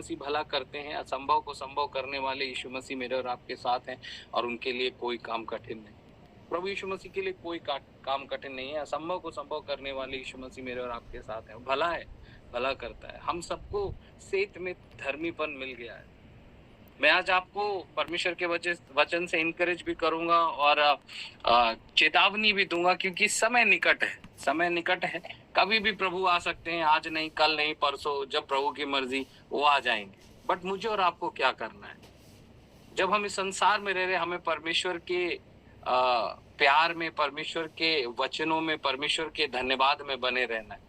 मसीह भला करते हैं। असंभव को संभव करने वाले यीशु मसीह मेरे और आपके साथ हैं और उनके लिए कोई काम कठिन नहीं। प्रभु यीशु मसीह के लिए कोई काम कठिन नहीं है। असंभव को संभव करने वाले यीशु मसीह मेरे और आपके साथ हैं। भला है, भला करता है। हम सबको सेत में धर्मीपन मिल गया है। मैं आज आपको परमेश्वर के वचन से इनकरेज भी करूंगा और चेतावनी भी दूंगा, क्योंकि समय निकट है। समय निकट है, कभी भी प्रभु आ सकते हैं। आज नहीं, कल नहीं, परसों, जब प्रभु की मर्जी वो आ जाएंगे। बट मुझे और आपको क्या करना है? जब हम इस संसार में रह रहे, हमें परमेश्वर के प्यार में, परमेश्वर के वचनों में, परमेश्वर के धन्यवाद में बने रहना है।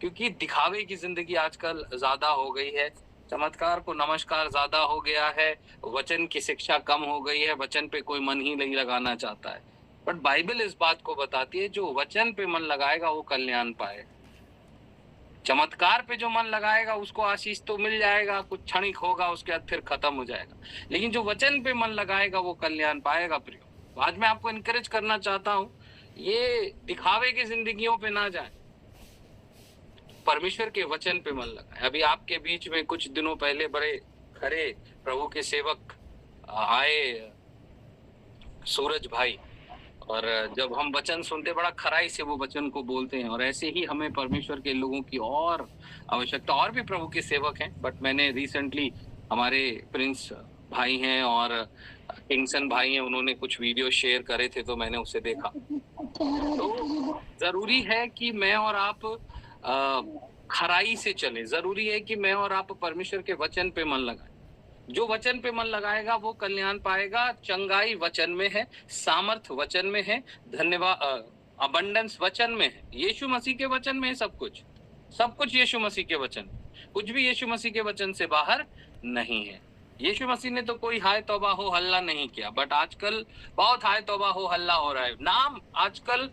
क्योंकि दिखावे की जिंदगी आजकल ज्यादा हो गई है, चमत्कार को नमस्कार ज्यादा हो गया है, वचन की शिक्षा कम हो गई है, वचन पे कोई मन ही नहीं लगाना चाहता है। बट बाइबल इस बात को बताती है, जो वचन पे मन लगाएगा वो कल्याण पाएगा। चमत्कार पे जो मन लगाएगा उसको आशीष तो मिल जाएगा, कुछ क्षणिक होगा, उसके बाद फिर खत्म हो जाएगा। लेकिन जो वचन पे मन लगाएगा वो कल्याण पाएगा। प्रियो, आज मैं आपको इनकरेज करना चाहता हूँ, ये दिखावे की जिंदगियों पे ना जाए, परमेश्वर के वचन पे मन लगाए। अभी आपके बीच में कुछ दिनों पहले बड़े खरे प्रभु के सेवक आए, सूरज भाई, और जब हम वचन सुनते बड़ा खराई से वो वचन को बोलते हैं। और ऐसे ही हमें परमेश्वर के लोगों की और आवश्यकता, और भी प्रभु के सेवक हैं। बट मैंने रिसेंटली, हमारे प्रिंस भाई हैं और किंगसन भाई हैं, उन्होंने कुछ वीडियो शेयर करे थे तो मैंने उसे देखा। तो जरूरी है कि मैं और आप खराई से चले। जरूरी है कि मैं और आप परमेश्वर के वचन पे मन लगाएं। जो वचन पे मन लगाएगा वो कल्याण पाएगा। चंगाई वचन में है, सामर्थ वचन में है, धन्यवाद, अबंडेंस वचन में है, यीशु मसीह के वचन में है। सब कुछ यीशु मसीह के वचन, कुछ भी यीशु मसीह के वचन से बाहर नहीं है। यीशु मसीह ने तो कोई हाय तौबा हो हल्ला नहीं किया, बट आजकल बहुत हाय तौबा हो हल्ला हो रहा है। नाम आजकल,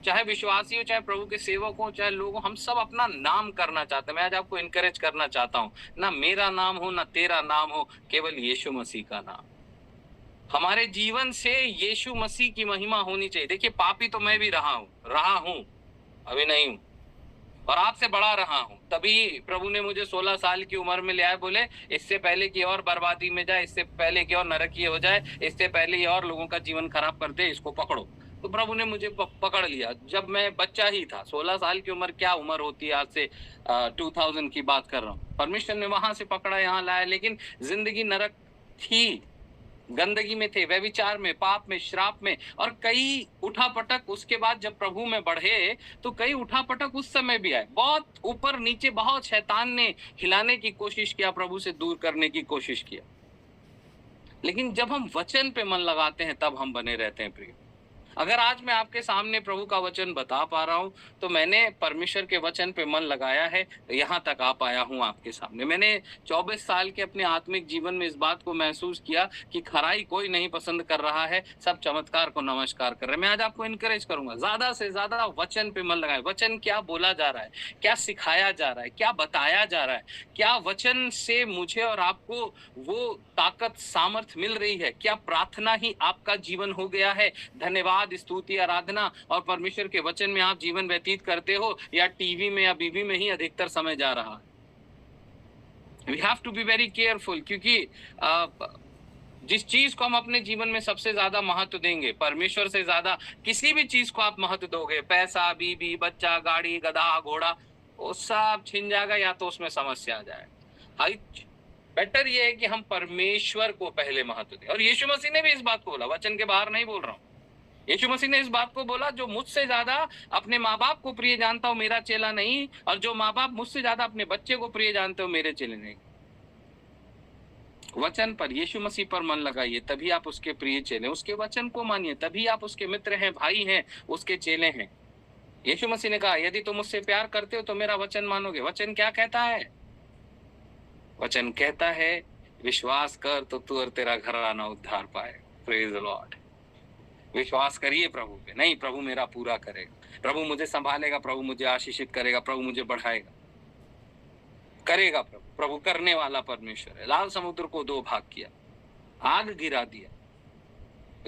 चाहे विश्वासी हो, चाहे प्रभु के सेवक हो, चाहे लोग हो, हम सब अपना नाम करना चाहते हैं। मैं आज आपको इनकरेज करना चाहता हूँ, ना मेरा नाम हो ना तेरा नाम हो, केवल यीशु मसीह का नाम। हमारे जीवन से यीशु मसीह की महिमा होनी चाहिए। देखिए, पापी तो मैं भी रहा हूँ, अभी नहीं हूँ, और आपसे बड़ा रहा हूं। तभी प्रभु ने मुझे 16 साल की उम्र में ले आए, बोले इससे पहले की और बर्बादी में जाए, इससे पहले की और नरकीय हो जाए, इससे पहले ये और लोगों का जीवन खराब कर दे, इसको पकड़ो। तो प्रभु ने मुझे पकड़ लिया जब मैं बच्चा ही था। 16 साल की उम्र क्या उम्र होती है, आज से 2000 की बात कर रहा हूँ। परमेश्वर ने वहां से पकड़ा, यहाँ लाया, लेकिन जिंदगी नरक थी, गंदगी में थे, व्यभिचार में, पाप में, श्राप में, और कई उठापटक। उसके बाद जब प्रभु में बढ़े तो कई उठापटक उस समय भी आए, बहुत ऊपर नीचे, बहुत शैतान ने हिलाने की कोशिश किया, प्रभु से दूर करने की कोशिश किया। लेकिन जब हम वचन पे मन लगाते हैं तब हम बने रहते हैं। प्रिय, अगर आज मैं आपके सामने प्रभु का वचन बता पा रहा हूं तो मैंने परमेश्वर के वचन पे मन लगाया है, यहाँ तक आ पाया हूं आपके सामने। मैंने 24 साल के अपने आत्मिक जीवन में इस बात को महसूस किया कि खराई कोई नहीं पसंद कर रहा है, सब चमत्कार को नमस्कार कर रहे हैं। मैं आज आपको इनकरेज करूंगा, ज्यादा से ज्यादा वचन पे मन लगाए। वचन क्या बोला जा रहा है, क्या सिखाया जा रहा है, क्या बताया जा रहा है, क्या वचन से मुझे और आपको वो ताकत, सामर्थ मिल रही है, क्या प्रार्थना ही आपका जीवन हो गया है, धन्यवाद, स्तुति, आराधना और परमेश्वर के वचन में आप जीवन व्यतीत करते हो, या टीवी में या बीवी में ही अधिकतर समय जा रहा है। We have to be very careful, क्योंकि जिस चीज को हम अपने जीवन में सबसे ज्यादा महत्व देंगे, परमेश्वर से ज्यादा किसी भी चीज को आप महत्व दोगे, पैसा, बीबी, बच्चा, गाड़ी, गधा, घोड़ा, वो सब छिन जाएगा, या तो उसमें समस्या आ जाएगा। बेटर ये है कि हम परमेश्वर को पहले महत्व दें। और यीशु मसीह ने भी इस बात को बोला, वचन के बाहर नहीं बोल रहा हूं। यीशु मसीह ने इस बात को बोला, जो मुझसे ज्यादा अपने माँ बाप को प्रिय जानता हो मेरा चेला नहीं, और जो माँ बाप मुझसे ज्यादा अपने बच्चे को प्रिय जानते हो मेरे चेले नहीं। वचन पर, यीशु मसीह पर मन लगाइए, तभी आप उसके प्रिय चेले। उसके वचन को मानिए, तभी आप उसके मित्र हैं, भाई हैं, उसके चेले हैं। यीशु मसीह ने कहा, यदि तुम मुझसे प्यार करते हो तो मेरा वचन मानोगे। वचन क्या कहता है? वचन कहता है, विश्वास कर तो तू और तेरा घराना उद्धार पाए। Praise the Lord. विश्वास करिए प्रभु पे। नहीं, प्रभु मेरा पूरा करेगा, प्रभु मुझे संभालेगा, प्रभु मुझे आशीषित करेगा, प्रभु मुझे बढ़ाएगा, करेगा। प्रभु करने वाला परमेश्वर है। लाल समुद्र को 2 भाग किया, आग गिरा दिया,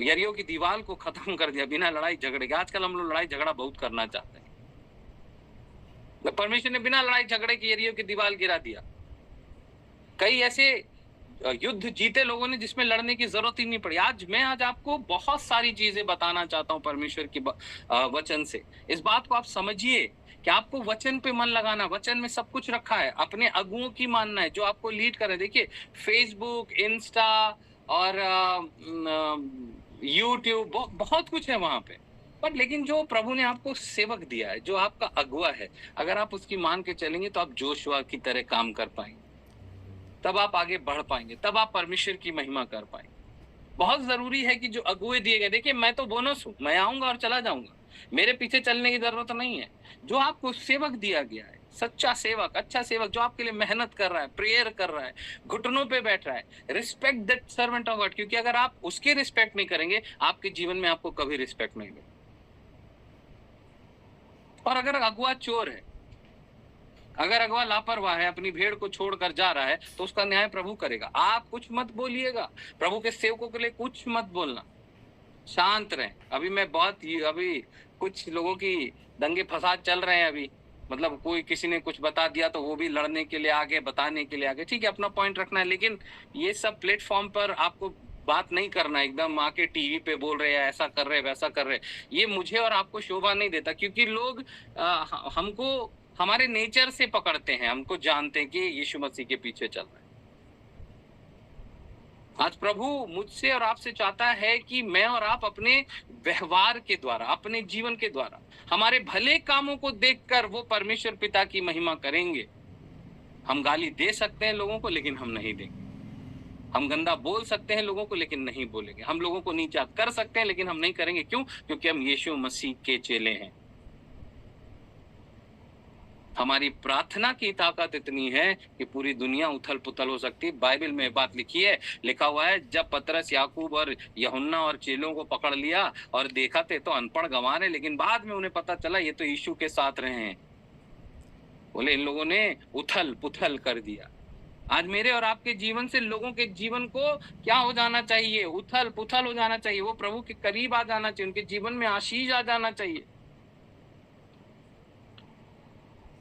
यरीहो की दीवार को खत्म कर दिया बिना लड़ाई झगड़े के। आजकल हम लोग लड़ाई झगड़ा बहुत करना चाहते हैं, तो परमेश्वर ने बिना लड़ाई झगड़े के यरीहो की दीवार गिरा दिया। कई ऐसे युद्ध जीते लोगों ने जिसमें लड़ने की जरूरत ही नहीं पड़ी। आज आपको बहुत सारी चीजें बताना चाहता हूं परमेश्वर की वचन से। इस बात को आप समझिए कि आपको वचन पे मन लगाना, वचन में सब कुछ रखा है। अपने अगुओं की मानना है जो आपको लीड कर रहे हैं। देखिए फेसबुक, इंस्टा और यूट्यूब, बहुत कुछ है वहां पे, बट लेकिन जो प्रभु ने आपको सेवक दिया है, जो आपका अगुआ है, अगर आप उसकी मान के चलेंगे तो आप जोशुआ की तरह काम कर पाएंगे, तब आप आगे बढ़ पाएंगे, तब आप परमेश्वर की महिमा कर पाएंगे। बहुत जरूरी है कि जो अगुए दिए गए, देखिए मैं तो बोनस हूं, मैं आऊंगा और चला जाऊंगा, मेरे पीछे चलने की जरूरत नहीं है। जो आपको सेवक दिया गया है, सच्चा सेवक, अच्छा सेवक, जो आपके लिए मेहनत कर रहा है, प्रेयर कर रहा है, घुटनों पे बैठ रहा है, respect that servant of God, क्योंकि अगर आप उसकी रिस्पेक्ट नहीं करेंगे, आपके जीवन में आपको कभी रिस्पेक्ट नहीं मिलेगी। और अगर अगुआ चोर है, अगर अगवा लापरवाह है, अपनी भेड़ को छोड़कर जा रहा है, तो उसका न्याय प्रभु करेगा। आप कुछ मत बोलिएगा, प्रभु के सेवकों के लिए कुछ मत बोलना, शांत रहें। अभी कुछ लोगों की दंगे फसाद चल रहे हैं अभी, मतलब कोई किसी ने कुछ बता दिया तो वो भी लड़ने के लिए आगे, बताने के लिए आगे, ठीक है, अपना पॉइंट रखना है, लेकिन ये सब प्लेटफॉर्म पर आपको बात नहीं करना, एकदम आके टीवी पे बोल रहे हैं, ऐसा कर रहे, वैसा कर रहे, ये मुझे और आपको शोभा नहीं देता, क्योंकि लोग हमको हमारे नेचर से पकड़ते हैं, हमको जानते हैं कि यीशु मसीह के पीछे चल रहे हैं। आज प्रभु मुझसे और आपसे चाहता है कि मैं और आप अपने व्यवहार के द्वारा, अपने जीवन के द्वारा, हमारे भले कामों को देखकर वो परमेश्वर पिता की महिमा करेंगे। हम गाली दे सकते हैं लोगों को, लेकिन हम नहीं देंगे। हम गंदा बोल सकते हैं लोगों को, लेकिन नहीं बोलेंगे। हम लोगों को नीचा कर सकते हैं, लेकिन हम नहीं करेंगे। क्यों? क्योंकि हम यीशु मसीह के चेले हैं। हमारी प्रार्थना की ताकत इतनी है कि पूरी दुनिया उथल पुथल हो सकती है। बाइबल में बात लिखी है, लिखा हुआ है, जब पतरस, याकूब और यूहन्ना और चेलों को पकड़ लिया और देखा थे तो अनपढ़ गंवार है, लेकिन बाद में उन्हें पता चला ये तो यीशु के साथ रहे हैं। बोले इन लोगों ने उथल पुथल कर दिया। आज मेरे और आपके जीवन से लोगों के जीवन को क्या हो जाना चाहिए? उथल पुथल हो जाना चाहिए। वो प्रभु के करीब आ जाना चाहिए, उनके जीवन में आशीष आ जाना चाहिए।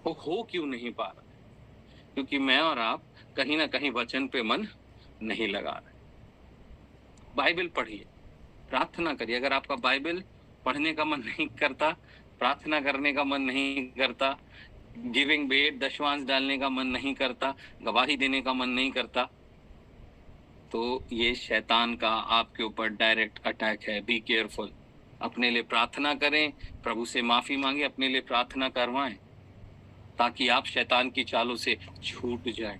वो हो क्यों नहीं पा रहा? क्योंकि मैं और आप कहीं ना कहीं वचन पे मन नहीं लगा रहे। बाइबल पढ़िए, प्रार्थना करिए। अगर आपका बाइबल पढ़ने का मन नहीं करता, प्रार्थना करने का मन नहीं करता, गिविंग भेंट दशवांश डालने का मन नहीं करता, गवाही देने का मन नहीं करता, तो ये शैतान का आपके ऊपर डायरेक्ट अटैक है। Be careful. अपने लिए प्रार्थना करें, प्रभु से माफी मांगे, अपने लिए प्रार्थना करवाएं, ताकि आप शैतान की चालों से छूट जाएं।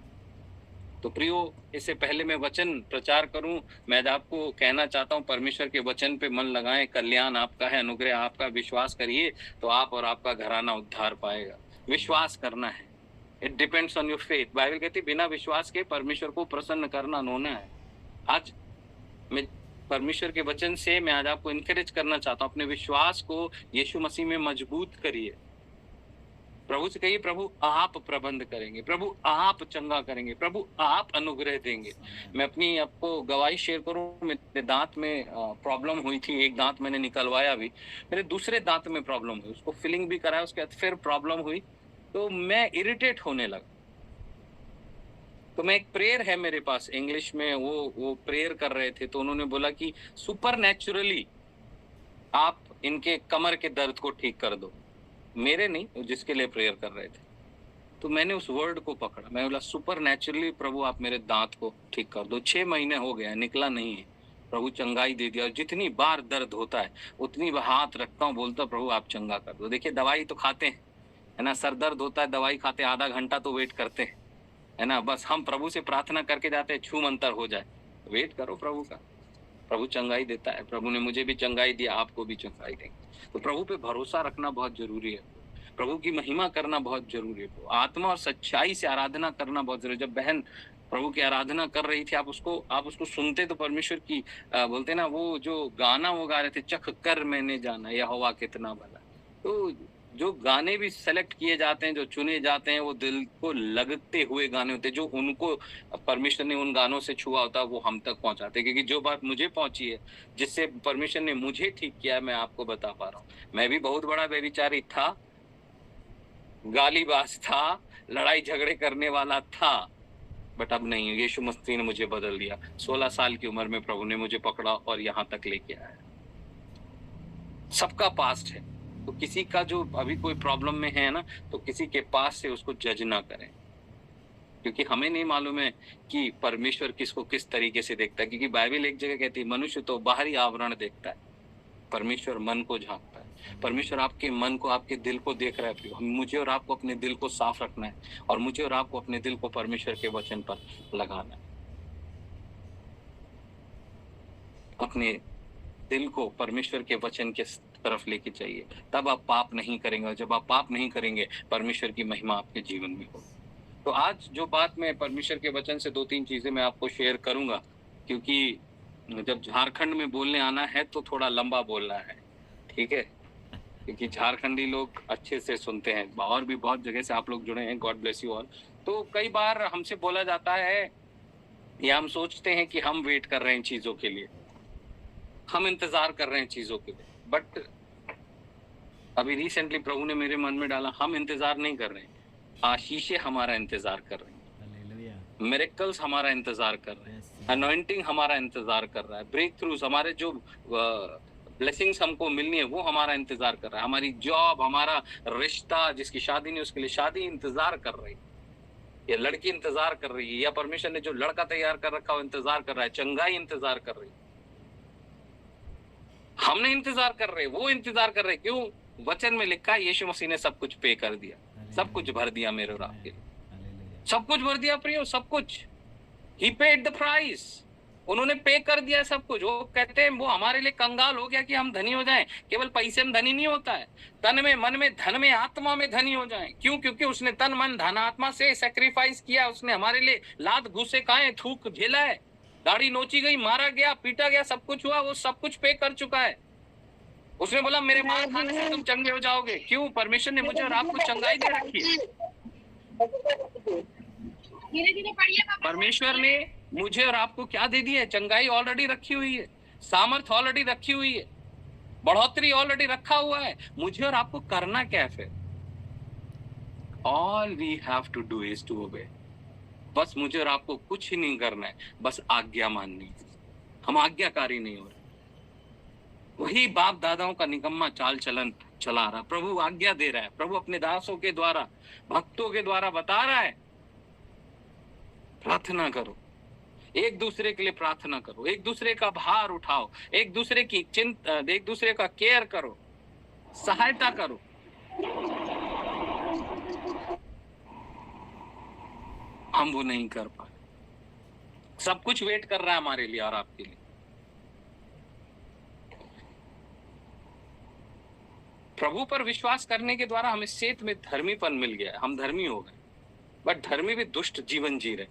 तो प्रियो, इससे पहले मैं वचन प्रचार करूं, मैं आपको कहना चाहता हूं, परमेश्वर के वचन पे मन लगाएं। कल्याण आपका है, अनुग्रह आपका। विश्वास करिए तो आप और आपका घराना उद्धार पाएगा। विश्वास करना है, it depends on your faith. Bible कहती है बिना विश्वास के परमेश्वर को प्रसन्न करना नोना है। आज मैं परमेश्वर के वचन से मैं आज आपको इनकरेज करना चाहता हूं, अपने विश्वास को यीशु मसीह में मजबूत करिए। प्रभु से कहिए, प्रभु आप प्रबंध करेंगे, प्रभु आप चंगा करेंगे, प्रभु आप अनुग्रह देंगे। मैं अपनी आपको गवाही शेयर करूं, मेरे दांत में प्रॉब्लम हुई थी। एक दांत मैंने निकलवाया भी, मेरे दूसरे दांत में प्रॉब्लम हुई, उसको फिलिंग भी कराया, उसके बाद फिर प्रॉब्लम हुई, तो मैं इरिटेट होने लगा। तो मैं एक प्रेयर है मेरे पास इंग्लिश में, वो प्रेयर कर रहे थे, तो उन्होंने बोला कि सुपर नेचुरली आप इनके कमर के दर्द को ठीक कर दो। मेरे नहीं, जिसके लिए प्रेयर कर रहे थे। तो मैंने उस वर्ड को पकड़ा, मैं बोला सुपर नेचुरली प्रभु आप मेरे दांत को ठीक कर दो। 6 महीने हो गया, निकला नहीं है, प्रभु चंगाई दे दिया। और जितनी बार दर्द होता है उतनी बार हाथ रखता हूँ, बोलता प्रभु आप चंगा कर दो। देखिए दवाई तो खाते हैं, है ना, सर दर्द होता है, दवाई खाते, आधा घंटा तो वेट करते हैं, है ना। बस हम प्रभु से प्रार्थना करके जाते हैं छू मंतर हो जाए, वेट करो प्रभु का, प्रभु चंगाई देता है। प्रभु ने मुझे भी चंगाई दिया, आपको भी चंगाई देंगे। तो प्रभु पे भरोसा रखना बहुत जरूरी है, प्रभु की महिमा करना बहुत जरूरी है, आत्मा और सच्चाई से आराधना करना बहुत जरूरी है। जब बहन प्रभु की आराधना कर रही थी, आप उसको सुनते तो परमेश्वर की बोलते ना, वो जो गाना वो गा रहे थे, चख कर मैंने जाना यहोवा कितना भला। तो जो गाने भी सेलेक्ट किए जाते हैं, जो चुने जाते हैं, वो दिल को लगते हुए गाने होते हैं, जो उनको परमेश्वर ने उन गानों से छुआ होता है, वो हम तक पहुंचाते हैं। क्योंकि जो बात मुझे पहुंची है, जिससे परमेश्वर ने मुझे ठीक किया है, मैं आपको बता पा रहा हूँ। मैं भी बहुत बड़ा व्यभिचारी था, गालीबाज था, लड़ाई झगड़े करने वाला था, बट अब नहीं, यीशु मसीह ने मुझे बदल दिया। 16 साल की उम्र में प्रभु ने मुझे पकड़ा और यहाँ तक लेके आया। सबका पास्ट है, तो किसी का जो अभी कोई प्रॉब्लम में है ना, तो किसी के पास से उसको जज ना करें, क्योंकि हमें नहीं मालूम है कि परमेश्वर किसको किस तरीके से देखता है। क्योंकि बाइबल एक जगह कहती है मनुष्य तो बाहरी आवरण देखता है, परमेश्वर मन को झांकता है। परमेश्वर आपके मन को, आपके दिल को देख रहा है। मुझे और आपको अपने दिल को साफ रखना है, और मुझे और आपको अपने दिल को परमेश्वर के वचन पर लगाना है। अपने दिल को परमेश्वर के वचन के तरफ लेके चाहिए, तब आप पाप नहीं करेंगे, और जब आप पाप नहीं करेंगे परमेश्वर की महिमा आपके जीवन में हो। तो आज जो बात मैं परमेश्वर के वचन से 2-3 चीजें मैं आपको शेयर करूंगा, क्योंकि जब झारखंड में बोलने आना है तो थोड़ा लंबा बोलना है, ठीक है? क्योंकि झारखंडी लोग अच्छे से सुनते हैं, और भी बहुत जगह से आप लोग जुड़े हैं, गॉड ब्लेस यू ऑल। तो कई बार हमसे बोला जाता है, या हम सोचते हैं कि हम वेट कर रहे हैं चीजों के लिए, हम इंतजार कर रहे हैं चीजों के लिए, बट अभी रिसेंटली प्रभु ने मेरे मन में डाला, हम इंतजार नहीं कर रहे हैं, आशीषें हमारा इंतजार कर रही हैं, मिरेकल्स हमारा इंतजार कर रहे हैं, अनॉइंटिंग हमारा इंतजार कर रहा है, ब्रेक थ्रूज, हमारे जो ब्लेसिंग्स हमको मिलनी है वो हमारा इंतजार कर रहा है, हमारी जॉब, हमारा रिश्ता, जिसकी शादी नहीं उसके लिए शादी इंतजार कर रही है, या लड़की इंतजार कर रही है, या परमेश्वर ने जो लड़का तैयार कर रखा वो इंतजार कर रहा है, चंगाई इंतजार कर रही है। हम नहीं इंतजार कर रहे, वो इंतजार कर रहे। क्यों? वचन में लिखा है यीशु मसीह ने सब कुछ पे कर दिया, सब कुछ भर दिया मेरे और आपके लिए, सब कुछ भर दिया प्रियो, सब कुछ। He paid the price, उन्होंने पे कर दिया सब कुछ। वो कहते हैं वो हमारे लिए कंगाल हो गया कि हम धनी हो जाएं। केवल पैसे में धनी नहीं होता है, तन में, मन में, धन में, आत्मा में धनी हो जाएं। क्यों? क्योंकि उसने तन मन धन आत्मा से सैक्रिफाइस किया, उसने हमारे लिए लात घूसे खाए, थूक झेला है, दाढ़ी नोची गई, मारा गया, पीटा गया, सब कुछ हुआ, वो सब कुछ पे कर चुका है। उसने बोला मेरे मार खाने से तुम चंगे हो जाओगे। क्यों? परमेश्वर ने मुझे और आपको चंगाई दे रखी है। परमेश्वर ने मुझे और आपको क्या दे दिया है? चंगाई ऑलरेडी रखी हुई है, सामर्थ ऑलरेडी रखी हुई है, बढ़ोतरी ऑलरेडी रखा हुआ है। मुझे और आपको करना क्या है फिर? All we have to do is to obey. बस मुझे और आपको कुछ ही नहीं करना है, बस आज्ञा माननी है। हम आज्ञाकारी नहीं हो रहे, वही बाप दादाओं का निकम्मा चाल चलन चला रहा। प्रभु आज्ञा दे रहा है, प्रभु अपने दासों के द्वारा, भक्तों के द्वारा बता रहा है, प्रार्थना करो, एक दूसरे के लिए प्रार्थना करो, एक दूसरे का भार उठाओ, एक दूसरे की चिंता, एक दूसरे का केयर करो, सहायता करो। हम वो नहीं कर पा रहे। सब कुछ वेट कर रहा है हमारे लिए और आपके लिए। प्रभु पर विश्वास करने के द्वारा हमें सेत में धर्मीपन मिल गया, हम धर्मी हो गए, बट धर्मी भी दुष्ट जीवन जी रहे।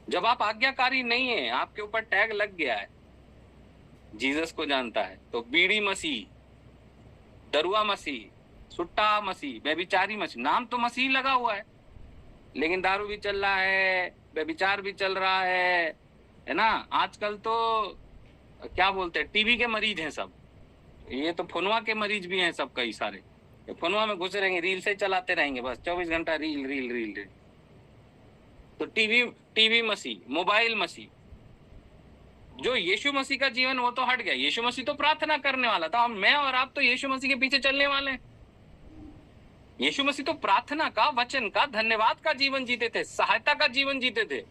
जब आप आज्ञाकारी नहीं है, आपके ऊपर टैग लग गया है, जीसस को जानता है, तो बीड़ी मसीह, दरुआ मसीह, सुट्टा मसीह, व्यभिचारी मसीह, नाम तो मसीह लगा हुआ है, लेकिन दारू भी चल रहा है, व्यभिचार भी चल रहा है ना। आजकल तो क्या बोलते हैं, टीवी के मरीज हैं सब, ये तो फोनवा के मरीज भी हैं सब, कई सारे फोनवा में घुसे रहेंगे, रील से चलाते रहेंगे, बस 24 घंटा रील रील रील रील। तो टीवी मसीह, मोबाइल मसीह। जो यीशु मसीह का जीवन वो तो हट गया। यीशु मसीह तो प्रार्थना करने वाला था, मैं और आप तो यीशु मसीह के पीछे चलने वाले हैं। यीशु मसीह तो प्रार्थना का, वचन का, धन्यवाद का जीवन जीते थे, सहायता का जीवन जीते थे,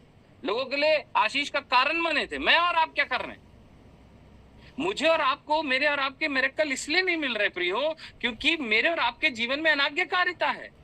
लोगों के लिए आशीष का कारण बने थे। मैं और आप क्या कर रहे हैं? मुझे और आपको, मेरे और आपके मिरेकल इसलिए नहीं मिल रहे प्रियो, क्योंकि मेरे और आपके जीवन में अनाज्ञाकारिता है।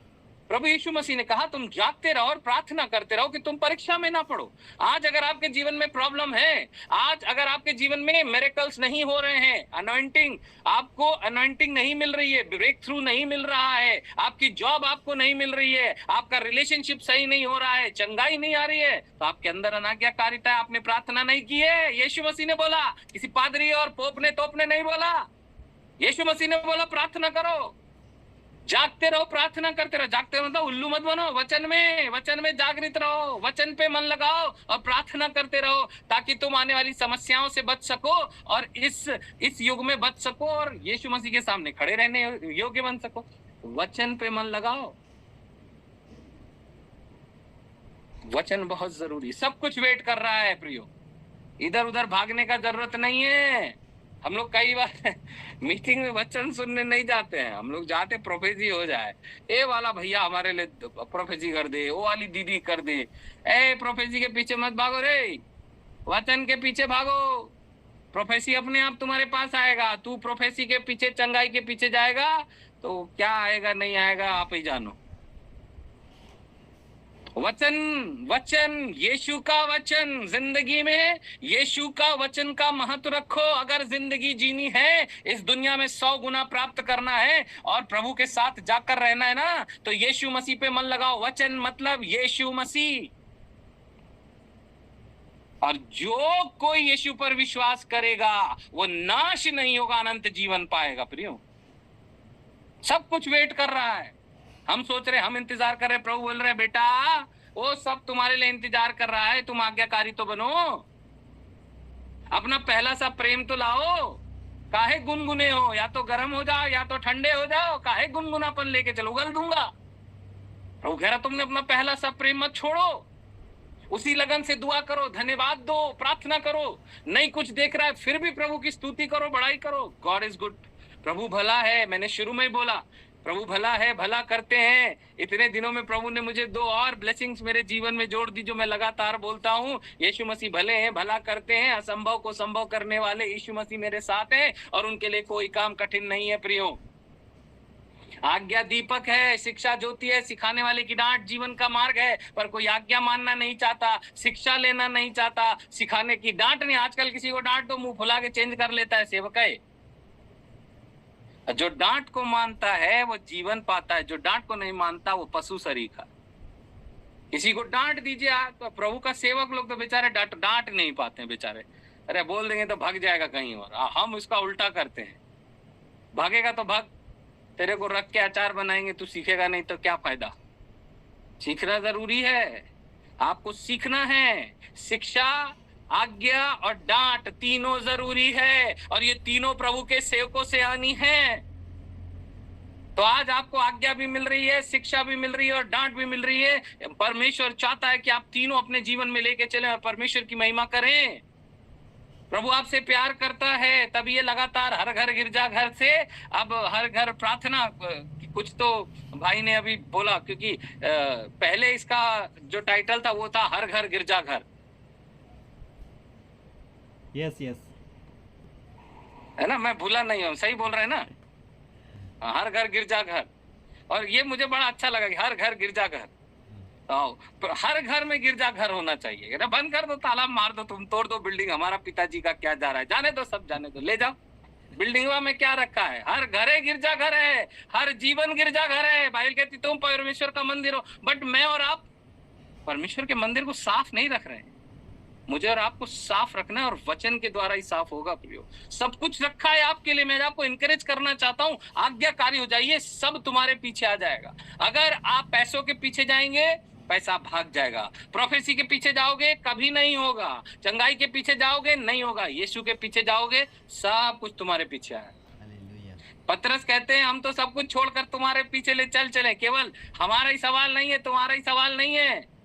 प्रभु यीशु मसीह ने कहा तुम जागते रहो और प्रार्थना करते रहो कि तुम परीक्षा में ना पड़ो। आज अगर आपके जीवन में प्रॉब्लम है, आज अगर आपके जीवन में मिरेकल्स नहीं हो रहे हैं, अनॉइंटिंग, आपको अनॉइंटिंग नहीं मिल रही है, ब्रेक थ्रू नहीं मिल रहा है, आपकी जॉब आपको नहीं मिल रही है, आपका रिलेशनशिप सही नहीं हो रहा है, चंगाई नहीं आ रही है, तो आपके अंदर अनाज्ञाकारिता है, आपने प्रार्थना नहीं की है। यीशु मसीह ने बोला, किसी पादरी और पोप ने तोप ने नहीं बोला, यीशु मसीह ने बोला प्रार्थना करो, जागते रहो, प्रार्थना करते रहो। जागते मतलब उल्लू मत बनो, वचन में जागृत रहो, वचन पे मन लगाओ और प्रार्थना करते रहो, ताकि तुम आने वाली समस्याओं से बच सको और इस युग में बच सको और यीशु मसीह के सामने खड़े रहने योग्य बन सको। वचन पे मन लगाओ, वचन बहुत जरूरी, सब कुछ वेट कर रहा है प्रियो, इधर उधर भागने का जरूरत नहीं है। हम लोग कई बार मीटिंग में वचन सुनने नहीं जाते हैं, हम लोग जाते प्रोफेसी हो जाए, ए वाला भैया हमारे लिए प्रोफेसी कर दे, वो वाली दीदी कर दे। ए प्रोफेसी के पीछे मत भागो रे, वचन के पीछे भागो। प्रोफेसी अपने आप तुम्हारे पास आएगा, तू प्रोफेसी के पीछे, चंगाई के पीछे जाएगा तो क्या आएगा नहीं आएगा आप ही जानो। वचन, वचन, यीशु का वचन जिंदगी में, यीशु का वचन का महत्व रखो। अगर जिंदगी जीनी है, इस दुनिया में 100 गुना प्राप्त करना है और प्रभु के साथ जाकर रहना है ना, तो यीशु मसीह पे मन लगाओ। वचन मतलब यीशु मसीह। और जो कोई यीशु पर विश्वास करेगा वो नाश नहीं होगा, अनंत जीवन पाएगा। प्रियो, सब कुछ वेट कर रहा है। हम सोच रहे, हम इंतजार कर रहे, प्रभु बोल रहे बेटा वो सब तुम्हारे लिए इंतजार कर रहा है, तुम आज्ञाकारी तो बनो, अपना पहला सा प्रेम तो लाओ। काहे गुनगुने हो, या तो गर्म हो जाओ या तो ठंडे हो जाओ, काहे गुनगुनापन लेके चलो, उगल दूंगा। प्रभु कह रहा तुमने अपना पहला सा प्रेम मत छोड़ो, उसी लगन से दुआ करो, धन्यवाद दो, प्रार्थना करो। नहीं कुछ देख रहा है फिर भी प्रभु की स्तुति करो, बड़ाई करो। गॉड इज गुड, प्रभु भला है। मैंने शुरू में ही बोला, प्रभु भला है, भला करते हैं। इतने दिनों में प्रभु ने मुझे 2 और ब्लेसिंग्स मेरे जीवन में जोड़ दी, जो मैं लगातार बोलता हूँ। यीशु मसीह भले हैं, भला करते हैं, असंभव को संभव करने वाले यीशु मसीह मेरे साथ हैं और उनके लिए कोई काम कठिन नहीं है। प्रियो, आज्ञा दीपक है, शिक्षा ज्योति है, सिखाने वाले की डांट जीवन का मार्ग है। पर कोई आज्ञा मानना नहीं चाहता, शिक्षा लेना नहीं चाहता, सिखाने की डांट नहीं। आजकल किसी को डांट दो मुंह फुला के चेंज कर लेता है सेवक है। जो डांट को मानता है वो जीवन पाता है, जो डांट को नहीं मानता वो पशु सरीखा। किसी को डांट दीजिए तो प्रभु का सेवक लोग तो बेचारे डांट नहीं पाते हैं बेचारे। अरे बोल देंगे तो भाग जाएगा कहीं और। हम उसका उल्टा करते हैं, भागेगा तो भाग, तेरे को रख के अचार बनाएंगे, तू सीखेगा नहीं तो क्या फायदा। सीखना जरूरी है, आपको सीखना है। शिक्षा, आज्ञा और डांट तीनों जरूरी है, और ये तीनों प्रभु के सेवकों से आनी है। तो आज आपको आज्ञा भी मिल रही है, शिक्षा भी मिल रही है और डांट भी मिल रही है। परमेश्वर चाहता है कि आप तीनों अपने जीवन में लेके चलें और परमेश्वर की महिमा करें। प्रभु आपसे प्यार करता है, तब ये लगातार हर घर गिरजा घर से अब हर घर प्रार्थना। कुछ तो भाई ने अभी बोला, क्योंकि पहले इसका जो टाइटल था वो था हर घर गिरजा घर। यस यस, है ना, मैं भूला नहीं हूँ, सही बोल रहे हैं ना, हर घर गिरजा घर। और ये मुझे बड़ा अच्छा लगा कि हर घर गिरजा घर, हर घर में गिरजा घर होना चाहिए। बंद कर दो, ताला मार दो, तुम तोड़ दो बिल्डिंग, हमारा पिताजी का क्या जा रहा है, जाने दो, सब जाने दो, ले जाओ। बिल्डिंग में क्या रखा है? हर घर है गिरजा घर है, हर जीवन गिरजा घर है। बाइबल कहती तुम परमेश्वर का मंदिर हो, बट मैं और आप परमेश्वर के मंदिर को साफ नहीं रख रहे हैं। मुझे और आपको साफ रखना है और वचन के द्वारा ही साफ होगा। प्रियो, सब कुछ रखा है आपके लिए। मैं आपको इनकरेज करना चाहता हूँ, आज्ञाकारी हो जाइए, सब तुम्हारे पीछे आ जाएगा। अगर आप पैसों के पीछे जाएंगे, पैसा भाग जाएगा। प्रोफेसी के पीछे जाओगे, कभी नहीं होगा। चंगाई के पीछे जाओगे, नहीं होगा। यीशु के पीछे जाओगे, सब कुछ तुम्हारे पीछे आएगा। पतरस कहते हैं हम तो सब कुछ छोड़कर तुम्हारे पीछे ले चले। केवल हमारा ही सवाल नहीं है, तुम्हारा ही सवाल नहीं है,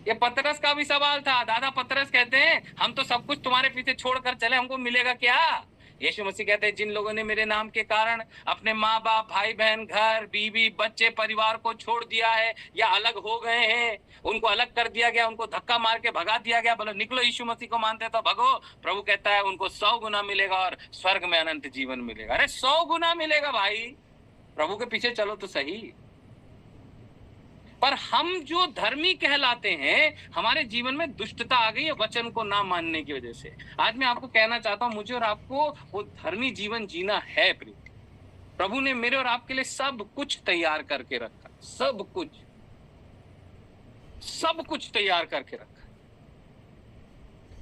ये पतरस का भी सवाल था। दादा पतरस कहते हैं हम तो सब कुछ तुम्हारे पीछे छोड़कर चले, हमको मिलेगा क्या? यीशु मसीह कहते हैं जिन लोगों ने मेरे नाम के कारण अपने माँ बाप, भाई बहन, घर, बीवी, बच्चे, परिवार को छोड़ दिया है या अलग हो गए हैं, उनको अलग कर दिया गया, उनको धक्का मार के भगा दिया गया, बोलो निकलो यीशु मसीह को मानते तो भगो। प्रभु कहता है उनको 100 गुना मिलेगा और स्वर्ग में अनंत जीवन मिलेगा। अरे 100 गुना मिलेगा भाई, प्रभु के पीछे चलो तो सही। पर हम जो धर्मी कहलाते हैं, हमारे जीवन में दुष्टता आ गई है वचन को ना मानने की वजह से। आज मैं आपको कहना चाहता हूं, मुझे और आपको वो धर्मी जीवन जीना है। प्रभु ने मेरे और आपके लिए सब कुछ तैयार करके रखा, सब कुछ तैयार करके रखा।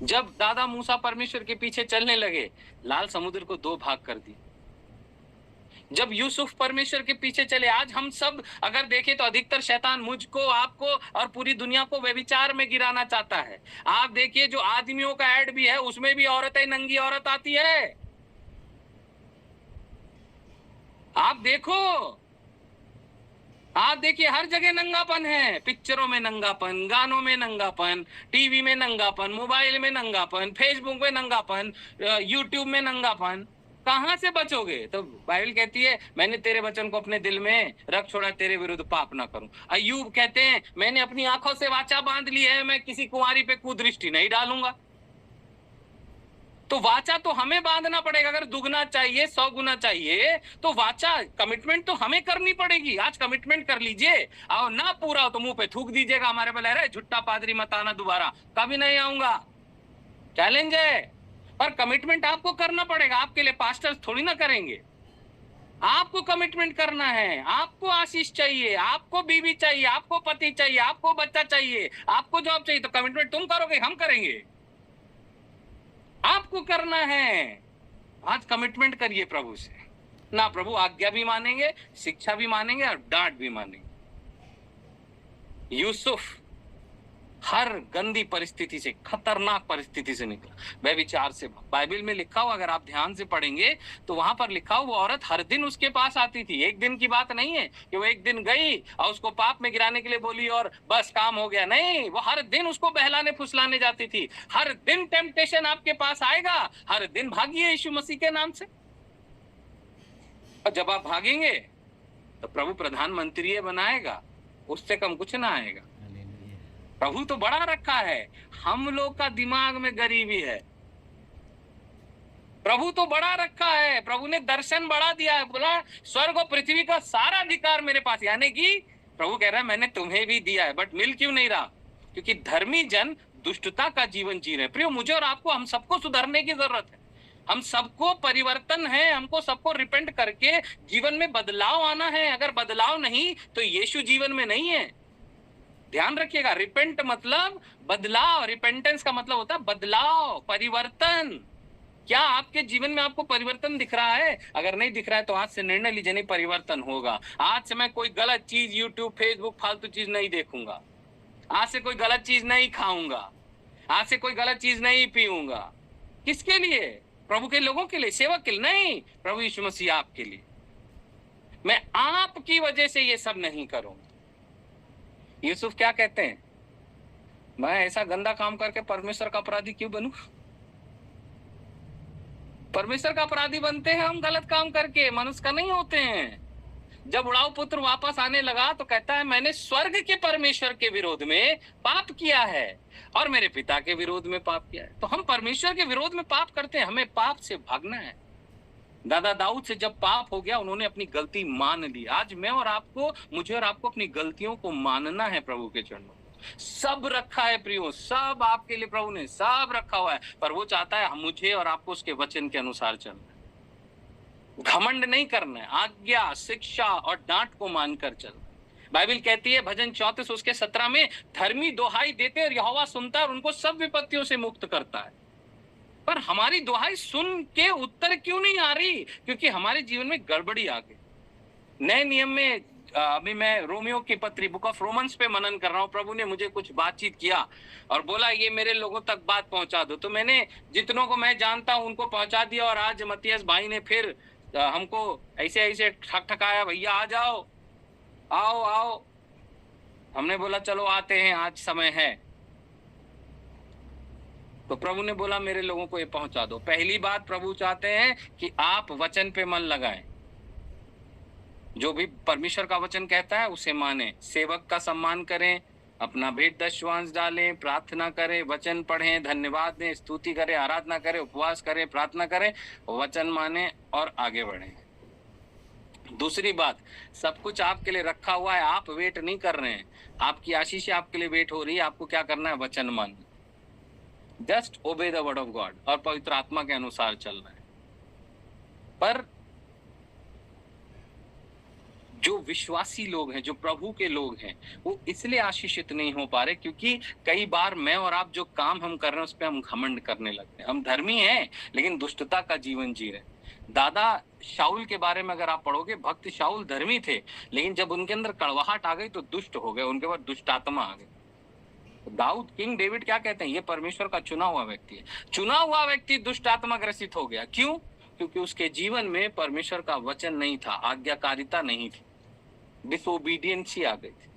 जब दादा मूसा परमेश्वर के पीछे चलने लगे, लाल समुद्र को 2 भाग कर दिया। जब यूसुफ परमेश्वर के पीछे चले, आज हम सब अगर देखें तो अधिकतर शैतान मुझको, आपको और पूरी दुनिया को व्यभिचार में गिराना चाहता है। आप देखिए जो आदमियों का ऐड भी है उसमें भी औरतें, नंगी औरत आती है। आप देखो, आप देखिए हर जगह नंगापन है, पिक्चरों में नंगापन, गानों में नंगापन, टीवी में नंगापन, मोबाइल में नंगापन, फेसबुक में नंगापन, यूट्यूब में नंगापन। कहां से बचोगे? तो बाइबल कहती है मैंने तेरे वचन को अपने दिल में रख छोड़ा, तेरे विरुद्ध पाप ना करूं। अय्यूब कहते हैं मैंने अपनी आंखों से वाचा बांध ली है, मैं किसी कुंवारी पे कुदृष्टि नहीं डालूंगा। तो वाचा तो हमें बांधना पड़ेगा। अगर दुगना चाहिए 100 गुना चाहिए तो वाचा कमिटमेंट तो हमें करनी पड़ेगी। आज कमिटमेंट कर लीजिए, और ना पूरा हो तो मुंह पे थूक दीजिएगा, हमारे पे लह रहा है झुट्टा पादरी मत आना दोबारा, कभी नहीं आऊंगा। चैलेंज है, पर कमिटमेंट आपको करना पड़ेगा। आपके लिए पास्टर्स थोड़ी ना करेंगे, आपको कमिटमेंट करना है। आपको आशीष चाहिए, आपको बीवी चाहिए, आपको पति चाहिए, आपको बच्चा चाहिए, आपको जॉब चाहिए, तो कमिटमेंट तुम करोगे हम करेंगे? आपको करना है। आज कमिटमेंट करिए प्रभु से ना। प्रभु आज्ञा भी मानेंगे, शिक्षा भी मानेंगे और डांट भी मानेंगे। यूसुफ हर गंदी परिस्थिति से, खतरनाक परिस्थिति से निकला, व्यभिचार से। बाइबल में लिखा हुआ, अगर आप ध्यान से पढ़ेंगे तो वहां पर लिखा हुआ वो औरत हर दिन उसके पास आती थी। एक दिन की बात नहीं है कि वो एक दिन गई और उसको पाप में गिराने के लिए बोली और बस काम हो गया। नहीं, वो हर दिन उसको बहलाने फुसलाने जाती थी। हर दिन टेम्पटेशन आपके पास आएगा, हर दिन भागिए यीशु मसीह के नाम से। और जब आप भागेंगे तो प्रभु प्रधानमंत्री बनाएगा, उससे कम कुछ ना आएगा। प्रभु तो बड़ा रखा है, हम लोग का दिमाग में गरीबी है। प्रभु तो बड़ा रखा है, प्रभु ने दर्शन बड़ा दिया है, बोला स्वर्ग और पृथ्वी का सारा अधिकार मेरे पास। यानी कि प्रभु कह रहा है मैंने तुम्हें भी दिया है, बट मिल क्यों नहीं रहा? क्योंकि धर्मी जन दुष्टता का जीवन जी रहे हैं। प्रियो, मुझे और आपको, हम सबको सुधरने की जरूरत है। हम सबको परिवर्तन है, हमको सबको रिपेंट करके जीवन में बदलाव आना है। अगर बदलाव नहीं तो यीशु जीवन में नहीं है। ध्यान रखिएगा, रिपेंट मतलब बदलाव, रिपेंटेंस का मतलब होता है बदलाव, परिवर्तन। क्या आपके जीवन में आपको परिवर्तन दिख रहा है? अगर नहीं दिख रहा है तो आज से निर्णय लीजिए नहीं परिवर्तन होगा। आज से मैं कोई गलत चीज, यूट्यूब, फेसबुक, फालतू चीज नहीं देखूंगा। आज से कोई गलत चीज नहीं खाऊंगा। आज से कोई गलत चीज नहीं पीऊंगा। किसके लिए? प्रभु के लोगों के लिए, सेवक के लिए नहीं, प्रभु यीशु मसीह आपके लिए। मैं आपकी वजह से ये सब नहीं करूंगा। यूसुफ क्या कहते हैं? मैं ऐसा गंदा काम करके परमेश्वर का अपराधी क्यों बनूं? परमेश्वर का अपराधी बनते हैं हम गलत काम करके, मनुष्य का नहीं होते हैं। जब उड़ाऊ पुत्र वापस आने लगा तो कहता है मैंने स्वर्ग के परमेश्वर के विरोध में पाप किया है और मेरे पिता के विरोध में पाप किया है। तो हम परमेश्वर के विरोध में पाप करते हैं, हमें पाप से भागना है। दादा दाऊद से जब पाप हो गया, उन्होंने अपनी गलती मान ली। आज मैं और आपको, मुझे और आपको अपनी गलतियों को मानना है। प्रभु के चरणों सब रखा है प्रियो, सब आपके लिए प्रभु ने सब रखा हुआ है, पर वो चाहता है मुझे और आपको उसके वचन के अनुसार चलना है। घमंड नहीं करना है, आज्ञा, शिक्षा और डांट को मानकर चलना। बाइबल कहती है भजन 34 उसके 17 में, धर्मी दोहाई देते और यहोवा सुनता है और उनको सब विपत्तियों से मुक्त करता है। पर हमारी दुहाई सुन के उत्तर क्यों नहीं आ रही? क्योंकि हमारे जीवन में गड़बड़ी आ गई। नए नियम में अभी मैं रोमियो की पत्री, बुक ऑफ रोमन्स पे मनन कर रहा हूँ। प्रभु ने मुझे कुछ बातचीत किया और बोला ये मेरे लोगों तक बात पहुंचा दो। तो मैंने जितनों को मैं जानता हूं उनको पहुंचा दिया। और आज मतियास भाई ने फिर हमको ऐसे ऐसे ठकठकाया, भैया आ जाओ, आओ आओ। हमने बोला चलो आते हैं, आज समय है। तो प्रभु ने बोला मेरे लोगों को ये पहुंचा दो। पहली बात, प्रभु चाहते हैं कि आप वचन पे मन लगाएं। जो भी परमेश्वर का वचन कहता है उसे माने, सेवक का सम्मान करें, अपना भेंट दशवांश डालें, प्रार्थना करें, वचन पढ़ें, धन्यवाद दें, स्तुति करें, आराधना करें, उपवास करें, प्रार्थना करें, वचन माने और आगे बढ़ें। दूसरी बात, सब कुछ आपके लिए रखा हुआ है, आप वेट नहीं कर रहे हैं। आपकी आशीष आपके लिए वेट हो रही है। आपको क्या करना है? वचन मानना, just obey the word of God और पवित्र आत्मा के अनुसार चलना है। पर जो विश्वासी लोग हैं, जो प्रभु के लोग हैं, वो इसलिए आशीषित नहीं हो पा रहे क्योंकि कई बार मैं और आप जो काम हम कर रहे हैं उस पर हम घमंड करने लगते हैं। हम धर्मी हैं लेकिन दुष्टता का जीवन जी रहे हैं। दादा शाऊल के बारे में अगर आप पढ़ोगे, भक्त शाऊल धर्मी थे, लेकिन जब उनके अंदर कड़वाहट आ गई तो दुष्ट हो गए, उनके बाद दुष्ट आत्मा आ गई। दाऊद, किंग डेविड क्या कहते हैं? ये परमेश्वर का चुना हुआ व्यक्ति है। चुना हुआ व्यक्ति दुष्ट आत्मा ग्रसित हो गया। क्यों? क्योंकि उसके जीवन में परमेश्वर का वचन नहीं था, आज्ञाकारिता नहीं थी। डिसोबीडियंसी आ गई थी।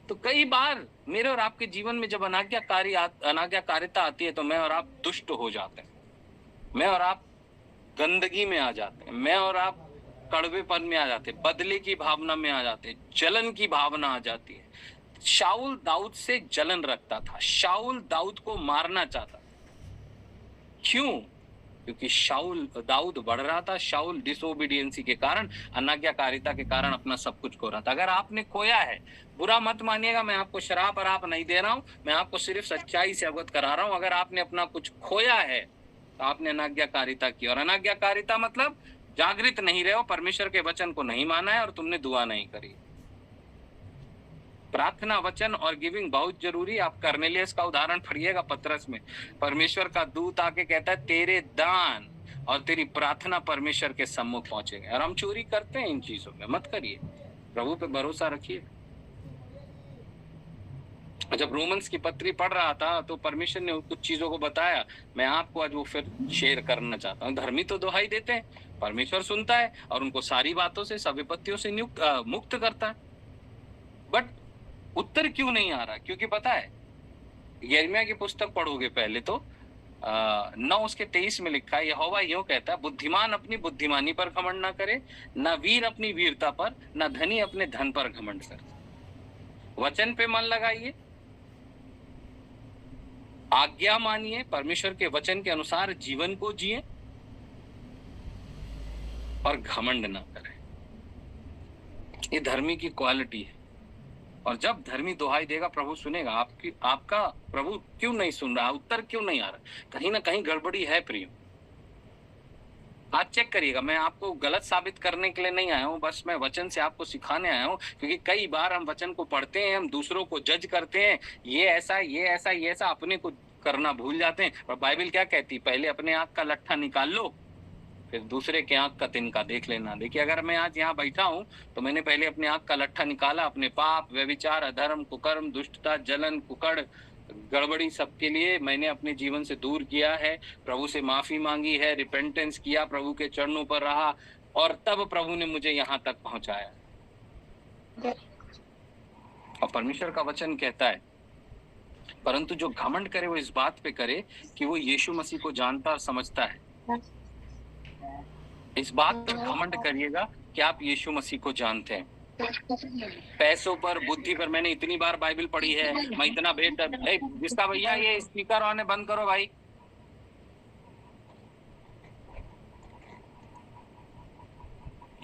तो कई बार मेरे और आपके जीवन में जब अनाज्ञाकारिता आती है तो मैं और आप दुष्ट हो जाते हैं, मैं और आप गंदगी में आ जाते हैं, मैं और आप कड़वेपन में आ जाते हैं, बदले की भावना में आ जाते हैं, जलन की भावना आ जाती है। शाऊल दाऊद से जलन रखता था, शाऊल दाऊद को मारना चाहता था। क्यों? क्योंकि दाऊद बढ़ रहा था, शाऊल डिसोबीडियंसी के कारण, अनाज्ञाकारिता के कारण अपना सब कुछ खो रहा था। अगर आपने खोया है, बुरा मत मानिएगा, मैं आपको शराब और आप नहीं दे रहा हूं, मैं आपको सिर्फ सच्चाई से अवगत करा रहा हूं। अगर आपने अपना कुछ खोया है तो आपने अनाज्ञाकारिता की, और अनाज्ञाकारिता मतलब जागृत नहीं रहे हो, परमेश्वर के वचन को नहीं माना है और तुमने दुआ नहीं करी। प्रार्थना, वचन और गिविंग बहुत जरूरी। आप कर्नेलियस का उदाहरण पढ़िएगा पतरस में, परमेश्वर का दूत आके कहता है तेरे दान और तेरी प्रार्थना परमेश्वर के सम्मुख पहुंचेंगे। और हम चोरी करते हैं इन चीजों में, मत करिए, प्रभु पे भरोसा रखिए। जब रोमन्स की पत्री पढ़ रहा था तो परमेश्वर ने कुछ चीजों को बताया, मैं आपको आज वो फिर शेयर करना चाहता हूँ। धर्मी तो दुहाई देते हैं, परमेश्वर सुनता है और उनको सारी बातों से, सब विपत्तियों से मुक्त करता है। बट उत्तर क्यों नहीं आ रहा? क्योंकि पता है, यिर्मयाह की पुस्तक पढ़ोगे पहले तो 9:23 में लिखा है, यहोवा यूं कहता है, बुद्धिमान अपनी बुद्धिमानी पर घमंड ना करे, ना वीर अपनी वीरता पर, ना धनी अपने धन पर घमंड करे। वचन पे मन लगाइए, आज्ञा मानिए, परमेश्वर के वचन के अनुसार जीवन को जिए और घमंड ना करें। ये धर्मी की क्वालिटी है। और जब धर्मी दुहाई देगा, प्रभु सुनेगा। आपका प्रभु क्यों नहीं सुन रहा? उत्तर क्यों नहीं आ रहा? कहीं ना कहीं गड़बड़ी है प्रियो। आज चेक करिएगा। मैं आपको गलत साबित करने के लिए नहीं आया हूँ, बस मैं वचन से आपको सिखाने आया हूँ। क्योंकि कई बार हम वचन को पढ़ते हैं, हम दूसरों को जज करते हैं, ये ऐसा, ये ऐसा, ये ऐसा, अपने को करना भूल जाते हैं। और बाइबल क्या कहती? पहले अपने आँख का लट्ठा निकाल लो, फिर दूसरे के आंख का तिनका देख लेना। देखिए, अगर मैं आज यहाँ बैठा हूँ तो मैंने पहले अपने आंख का लट्ठा निकाला, अपने पाप, व्यभिचार, अधर्म, कुकर्म, दुष्टता, जलन, कुकड़, गड़बड़ी, सबके लिए मैंने अपने जीवन से दूर किया है, प्रभु से माफी मांगी है, रिपेंटेंस किया, प्रभु के चरणों पर रहा, और तब प्रभु ने मुझे यहाँ तक पहुंचाया। और परमेश्वर का वचन कहता है, परंतु जो घमंड करे वो इस बात पे करे कि वो यीशु मसीह को जानता और समझता है। इस बात पर घमंड करिएगा कि आप यीशु मसीह को जानते हैं। पैसों पर, बुद्धि पर, मैंने इतनी बार बाइबल पढ़ी है, मैं इतना भेंट, जिसका भैया ये स्पीकर ऑन है, बंद करो भाई।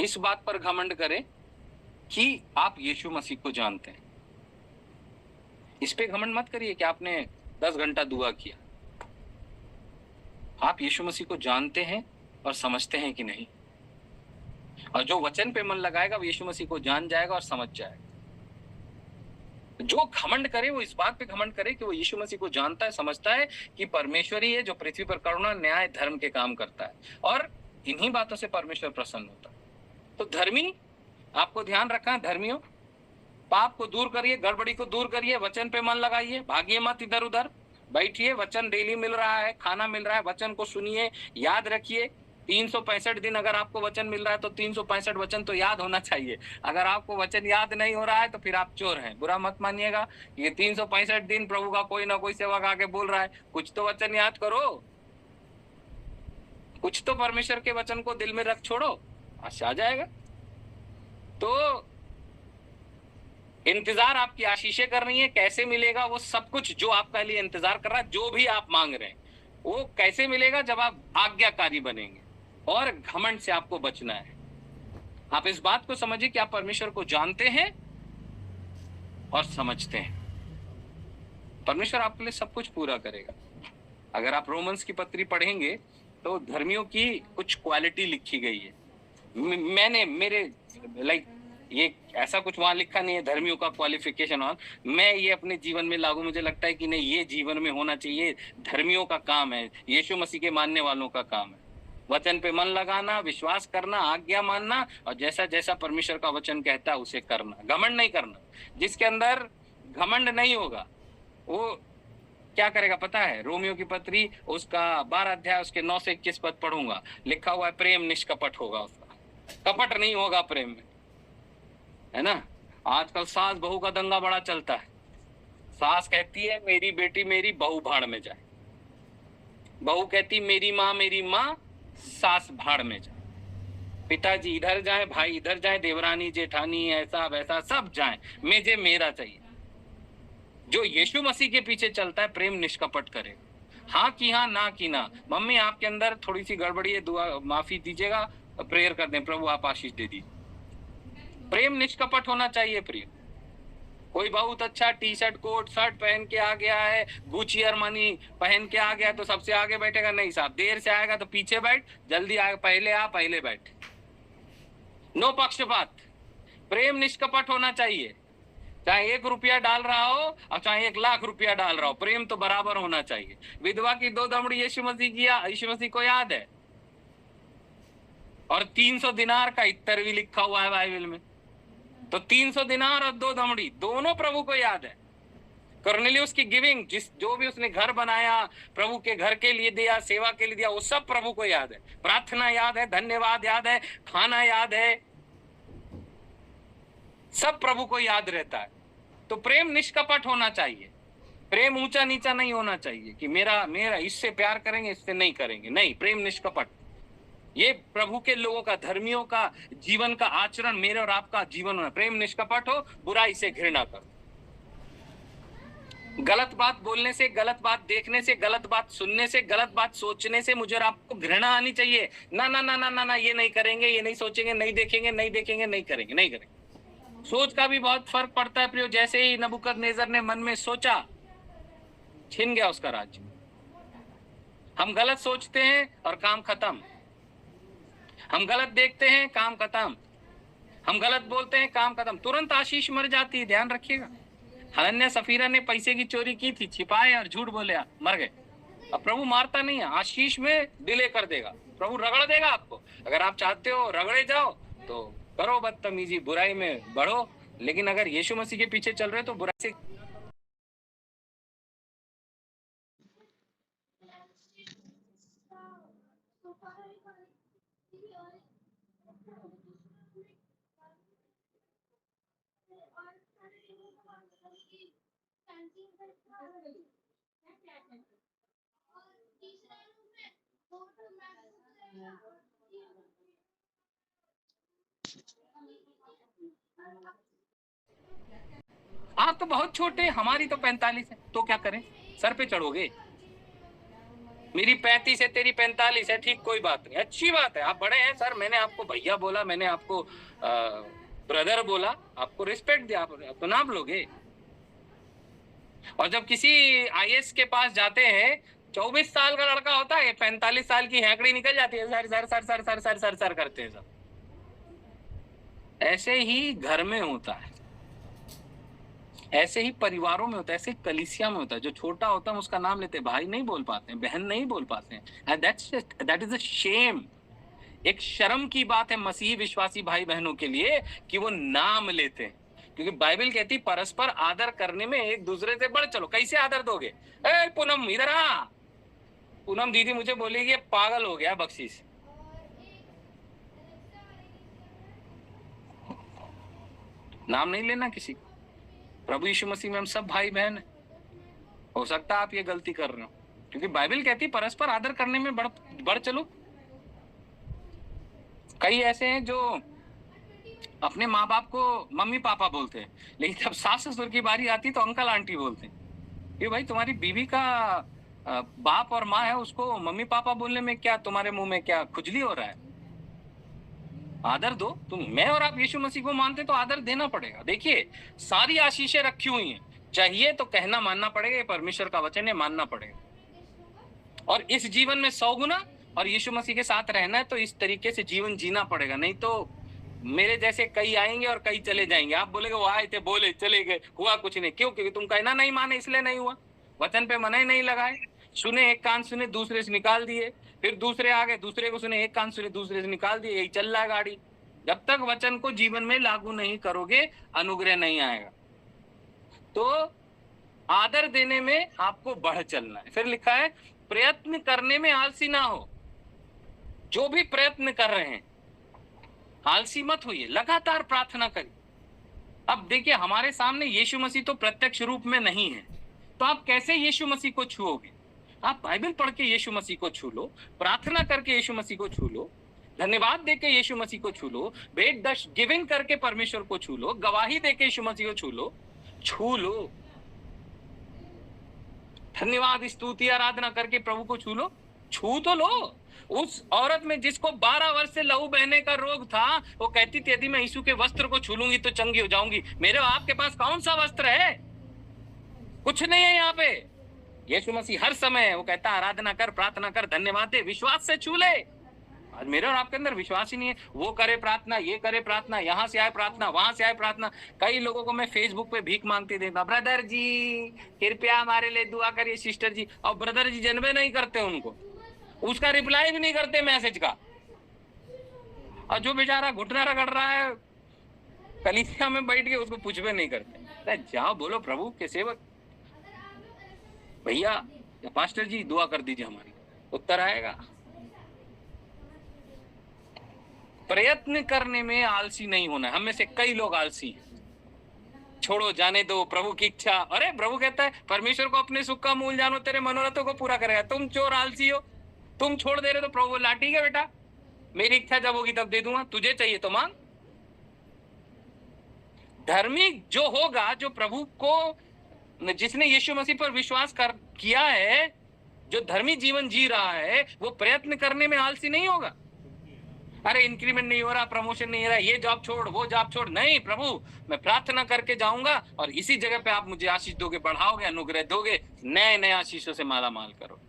इस बात पर घमंड करें कि आप यीशु मसीह को जानते हैं। इस पे घमंड मत करिए कि आपने 10 घंटा दुआ किया। आप यीशु मसीह को जानते हैं और समझते हैं कि नहीं? और जो वचन पे मन लगाएगा वो यीशु मसीह को जान जाएगा और समझ जाएगा। जो घमंड करे वो इस बात पे घमंड करे कि वो यीशु मसीह को जानता है, समझता है कि परमेश्वर ही है जो पृथ्वी पर करुणा, न्याय, धर्म के काम करता है, और इन्हीं बातों से परमेश्वर प्रसन्न होता है। तो धर्मी, आपको ध्यान रखना है धर्मियों, पाप को दूर करिए, गड़बड़ी को दूर करिए, वचन पे मन लगाइए, भागिए मत इधर उधर, बैठिए। वचन डेली मिल रहा है, खाना मिल रहा है, वचन को सुनिए, याद रखिए। 365 दिन अगर आपको वचन मिल रहा है तो 365 वचन तो याद होना चाहिए। अगर आपको वचन याद नहीं हो रहा है तो फिर आप चोर हैं। बुरा मत मानिएगा। ये 365 दिन प्रभु का कोई ना कोई सेवक आके बोल रहा है, कुछ तो वचन याद करो, कुछ तो परमेश्वर के वचन को दिल में रख छोड़ो, आशा आ जाएगा। तो इंतजार आपकी आशीषें कर रही है, कैसे मिलेगा वो सब कुछ जो आपके लिए इंतजार कर रहा है, जो भी आप मांग रहे हैं वो कैसे मिलेगा? जब आप आज्ञाकारी बनेंगे। और घमंड से आपको बचना है। आप इस बात को समझिए कि आप परमेश्वर को जानते हैं और समझते हैं। परमेश्वर आपके लिए सब कुछ पूरा करेगा। अगर आप रोमन्स की पत्री पढ़ेंगे तो धर्मियों की कुछ क्वालिटी लिखी गई है। मैंने मेरे ये ऐसा कुछ वहां लिखा नहीं है धर्मियों का क्वालिफिकेशन, और मैं ये अपने जीवन में लागू, मुझे लगता है कि नहीं, ये जीवन में होना चाहिए। धर्मियों का काम है, यीशु मसीह के मानने वालों का काम है। वचन पे मन लगाना, विश्वास करना, आज्ञा मानना, और जैसा जैसा परमेश्वर का वचन कहता है उसे करना। घमंड नहीं करना। जिसके अंदर घमंड नहीं होगा वो क्या करेगा पता है? रोमियो की पत्री उसका 12 अध्याय उसके 9 से 21 पद पढ़ूंगा, लिखा हुआ है, प्रेम निष्कपट होगा उसका, कपट नहीं होगा प्रेम में, है ना? आजकल सास बहू का दंगा बड़ा चलता है। सास कहती है मेरी बेटी मेरी, बहू भाड़ में जाए। बहू कहती मेरी माँ, सास भाड़ में जाए। पिताजी इधर जाए, भाई इधर जाए, देवरानी जेठानी ऐसा वैसा सब जाए, मुझे मेरा चाहिए। जो यीशु मसीह के पीछे चलता है प्रेम निष्कपट करे। हाँ की हाँ, ना की ना। मम्मी आपके अंदर थोड़ी सी गड़बड़ी है, दुआ माफी दीजिएगा, प्रेयर कर दें, प्रभु आप आशीष दे दीजिए। प्रेम निष्कपट होना चाहिए। प्रिय, कोई बहुत अच्छा टी शर्ट कोट शर्ट पहन के आ गया है, गुची अरमानी पहन के आ गया तो सबसे आगे बैठेगा? नहीं साहब, देर से आएगा तो पीछे बैठ, जल्दी आए पहले आ, पहले बैठ। नो पक्षपात, प्रेम निष्कपट होना चाहिए। चाहे 1 रुपया डाल रहा हो और चाहे 1 लाख रुपया डाल रहा हो, प्रेम तो बराबर होना चाहिए। विधवा की 2 दमड़ी यीशु मसीह किया, यीशु मसीह को याद है। और 300 दिनार का इत्तर भी लिखा हुआ है बाइबल में। तो 300 दिनार और 2 दमड़ी दोनों प्रभु को याद है। कर्नेलियुस की गिविंग, जो भी उसने घर बनाया, प्रभु के घर के लिए दिया, सेवा के लिए दिया, वो सब प्रभु को याद है। प्रार्थना याद है, धन्यवाद याद है, खाना याद है, सब प्रभु को याद रहता है। तो प्रेम निष्कपट होना चाहिए। प्रेम ऊंचा नीचा नहीं होना चाहिए कि मेरा इससे प्यार करेंगे इससे नहीं करेंगे, नहीं। प्रेम निष्कपट, ये प्रभु के लोगों का, धर्मियों का जीवन का आचरण मेरे और आपका जीवन होना। प्रेम निष्कपट हो, बुराई से घृणा करो। गलत बात बोलने से, गलत बात देखने से, गलत बात सुनने से, गलत बात सोचने से मुझे और आपको घृणा आनी चाहिए। ना ना ना ना ना ना, ये नहीं करेंगे, ये नहीं सोचेंगे, नहीं देखेंगे, नहीं देखेंगे, नहीं करेंगे, नहीं करेंगे। सोच का भी बहुत फर्क पड़ता है प्रियो। जैसे ही नबूकदनेस्सर ने मन में सोचा, छिन गया उसका राज्य। हम गलत सोचते हैं और काम खत्म। हम गलत देखते हैं, काम खत्म। हम गलत बोलते हैं, काम खत्म। तुरंत आशीष मर जाती है, ध्यान रखिएगा। हनन्याह सफीरा ने पैसे की चोरी की थी, छिपाए और झूठ बोले, मर गए। अब प्रभु मारता नहीं है, आशीष में डिले कर देगा। प्रभु रगड़ देगा आपको। अगर आप चाहते हो रगड़े जाओ तो करो बदतमीजी, बुराई में बढ़ो। लेकिन अगर यीशु मसीह के पीछे चल रहे हो तो बुराई से आप तो बहुत छोटे, हमारी तो 45 है, तो क्या करें? सर पे चढ़ोगे? मेरी 35 है, तेरी 45 है, ठीक, कोई बात नहीं, अच्छी बात है, आप बड़े हैं सर। मैंने आपको भैया बोला, मैंने आपको ब्रदर बोला, आपको रिस्पेक्ट दिया, आप तो नाम लोगे। और जब किसी आईएएस के पास जाते हैं, 24 साल का लड़का होता है, 45 साल की हैकड़ी निकल जाती है, sir sir sir sir sir sir sir sir करते हैं सब। ऐसे ही घर में होता है, ऐसे ही परिवारों में होता है, ऐसे कलीसिया में होता है। जो छोटा होता है उसका नाम लेते हैं, भाई नहीं बोल पाते हैं, बहन नहीं बोल पाते हैं, and that is a shame. एक शर्म की बात है मसीही विश्वासी भाई बहनों के लिए कि वो नाम लेते हैं। क्योंकि बाइबल कहती परस्पर आदर करने में एक दूसरे से बढ़ चलो। कैसे आदर दोगे? ए पूनम इधर आ। पूनम दीदी मुझे बोलेगी पागल हो गया बख्शीश। नाम नहीं लेना किसी को। प्रभु यीशु मसीह में हम सब भाई बहन हैं। हो सकता है आप ये गलती कर रहे हो, क्योंकि बाइबल कहती परस्पर आदर करने में बढ़ चलो। कई ऐसे हैं जो अपने माँ बाप को मम्मी पापा बोलते हैं, लेकिन जब सास ससुर की बारी आती तो अंकल आंटी बोलते हैं। ये भाई तुम्हारी बीवी का बाप और माँ है, उसको मम्मी पापा बोलने में क्या तुम्हारे मुंह में क्या खुजली हो रहा है? आदर दो। तुम, मैं और आप यीशु मसीह को मानते तो आदर देना पड़ेगा। देखिए सारी आशीषें रखी हुई हैं, चाहिए तो कहना मानना पड़ेगा, ये परमेश्वर का वचन है, मानना पड़ेगा। और इस जीवन में 100 गुना और यीशु मसीह के साथ रहना है तो इस तरीके से जीवन जीना पड़ेगा। नहीं तो मेरे जैसे कई आएंगे और कई चले जाएंगे। आप बोलेगे वो आए थे, बोले चले गए, हुआ कुछ नहीं। क्यों? क्योंकि तुम कहना नहीं माने इसलिए नहीं हुआ। वचन पे मन ही नहीं लगाए, सुने एक कान सुने दूसरे से निकाल दिए, फिर दूसरे आ गए, दूसरे को सुने, एक कान सुने दूसरे से निकाल दिए, यही चल रहा है गाड़ी। जब तक वचन को जीवन में लागू नहीं करोगे अनुग्रह नहीं आएगा। तो आदर देने में आपको बढ़ चलना है। फिर लिखा है प्रयत्न करने में आलसी ना हो। जो भी प्रयत्न कर रहे हैं आलसी मत होइए, लगातार प्रार्थना करिए। अब देखिए हमारे सामने यीशु मसीह तो प्रत्यक्ष रूप में नहीं है, तो आप कैसे यीशु मसीह को छुओगे? आप बाइबल पढ़ के यीशु मसीह को छू लो, प्रार्थना करके यीशु मसीह को छू लो, धन्यवाद देके यीशु मसीह को छू लो, भेंट दश गिविंग करके परमेश्वर को छू लो, गवाही देके यीशु मसीह को छू लो, धन्यवाद स्तुति आराधना करके प्रभु को छू तो लो। उस औरत में जिसको 12 वर्ष से लहू बहने का रोग था, वो कहती थी यदि मैं यीशु के वस्त्र को छू लूंगी तो चंगी हो जाऊंगी। मेरे आपके पास कौन सा वस्त्र है? कुछ नहीं है यहाँ पे। यीशु मसीह हर समय वो कहता आराधना कर, प्रार्थना कर, धन्यवाद दे, विश्वास से छू ले। आज मेरे और आपके अंदर विश्वास ही नहीं है। वो करे प्रार्थना, ये करे प्रार्थना, यहाँ से आए प्रार्थना, वहां से आए प्रार्थना। कई लोगों को मैं फेसबुक पे भीख मांगते देखता, ब्रदर जी कृपया हमारे लिए दुआ करिए, सिस्टर जी। और ब्रदर जी जन्मे नहीं करते उनको, उसका रिप्लाई भी नहीं करते मैसेज का। और जो बेचारा घुटना रगड़ रहा है कलीसिया में बैठ के, उसको कुछ भी नहीं करते। जाओ बोलो प्रभु के सेवक, भैया या पास्टर जी दुआ कर दीजिए हमारी, उत्तर आएगा। प्रयत्न करने में आलसी नहीं होना है। हम में से कई लोग आलसी हैं। छोड़ो, जाने दो, प्रभु की इच्छा। अरे प्रभु कहता है परमेश्वर को अपने सुख का मूल जानो, तेरे मनोरथों को पूरा करेगा। तुम चोर आलसी हो, तुम छोड़ दे रहे हो। तो प्रभु बोला ठीक है बेटा, मेरी इच्छा जब होगी तब दे दूंगा, तुझे चाहिए तो मांग। धर्मी जो होगा, जो प्रभु को, जिसने यीशु मसीह पर विश्वास किया है, जो धर्मी जीवन जी रहा है, वो प्रयत्न करने में आलसी नहीं होगा। अरे इंक्रीमेंट नहीं हो रहा, प्रमोशन नहीं हो रहा, ये जॉब छोड़, वो जॉब छोड़। नहीं प्रभु, मैं प्रार्थना करके जाऊंगा और इसी जगह पे आप मुझे आशीष दोगे, बढ़ाओगे, अनुग्रह दोगे, नए नए आशीषों से माला माल करो।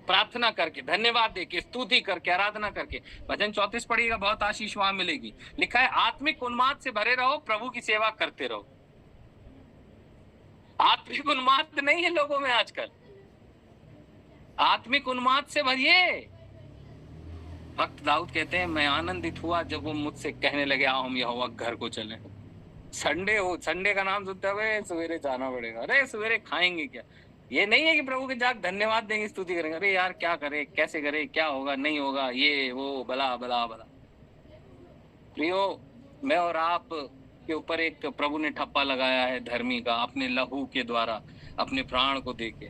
प्रार्थना करके, धन्यवाद देके, स्तुति करके, आराधना करके। भजन 34 पढ़िएगा, बहुत आशीष वहां मिलेगी। लिखा है आत्मिक उन्माद से भरे रहो, प्रभु की सेवा करते रहो। आत्मिक उन्माद नहीं है लोगों में आजकल, आत्मिक उन्माद से भरिए। भक्त दाऊद कहते हैं मैं आनंदित हुआ जब वो मुझसे कहने लगे आओ हम यहोवा घर को चलें। संडे हो, संडे का नाम सुनते हुए सवेरे जाना पड़ेगा। अरे सवेरे खाएंगे क्या? ये नहीं है कि प्रभु के जाग धन्यवाद देंगे, स्तुति करेंगे। अरे यार क्या करे, कैसे करे, क्या होगा, नहीं होगा, ये वो बला बला बला। प्रियो, मैं और आप के ऊपर एक प्रभु ने ठप्पा लगाया है धर्मी का, अपने लहू के द्वारा, अपने प्राण को देके।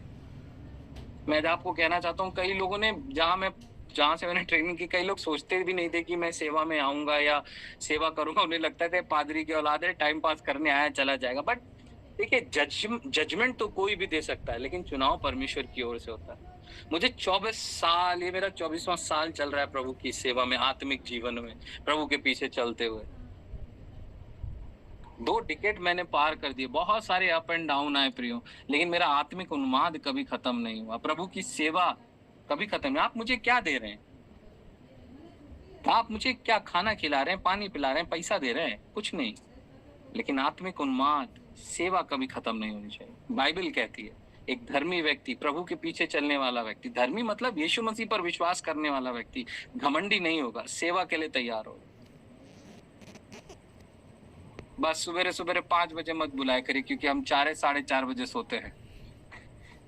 मैं आपको कहना चाहता हूँ, कई लोगों ने, जहाँ से मैंने ट्रेनिंग की, कई लोग सोचते भी नहीं थे कि मैं सेवा में आऊंगा या सेवा करूंगा। उन्हें लगता था पादरी की औलाद है, टाइम पास करने आया चला जाएगा। बट देखिए, जजमेंट तो कोई भी दे सकता है, लेकिन चुनाव परमेश्वर की ओर से होता है। मुझे 24 साल, ये मेरा 24वां साल चल रहा है प्रभु की सेवा में, आत्मिक जीवन में, प्रभु के पीछे चलते हुए। 2 डिकेड मैंने पार कर दिए, बहुत सारे अप एंड डाउन आए प्रियो, लेकिन मेरा आत्मिक उन्माद कभी खत्म नहीं हुआ। प्रभु की सेवा कभी खत्म नहीं। आप मुझे क्या दे रहे हैं? आप मुझे क्या खाना खिला रहे हैं, पानी पिला रहे हैं, पैसा दे रहे हैं? कुछ नहीं, लेकिन आत्मिक उन्माद, सेवा कभी खत्म नहीं होनी चाहिए। बाइबल कहती है एक धर्मी व्यक्ति, प्रभु के पीछे चलने वाला व्यक्ति, धर्मी मतलब यीशु मसीह पर विश्वास करने वाला व्यक्ति घमंडी नहीं होगा, सेवा के लिए तैयार होगा। बस सवेरे सवेरे 5 बजे मत बुलाया करिए, क्योंकि हम 4 साढ़े 4 बजे सोते हैं।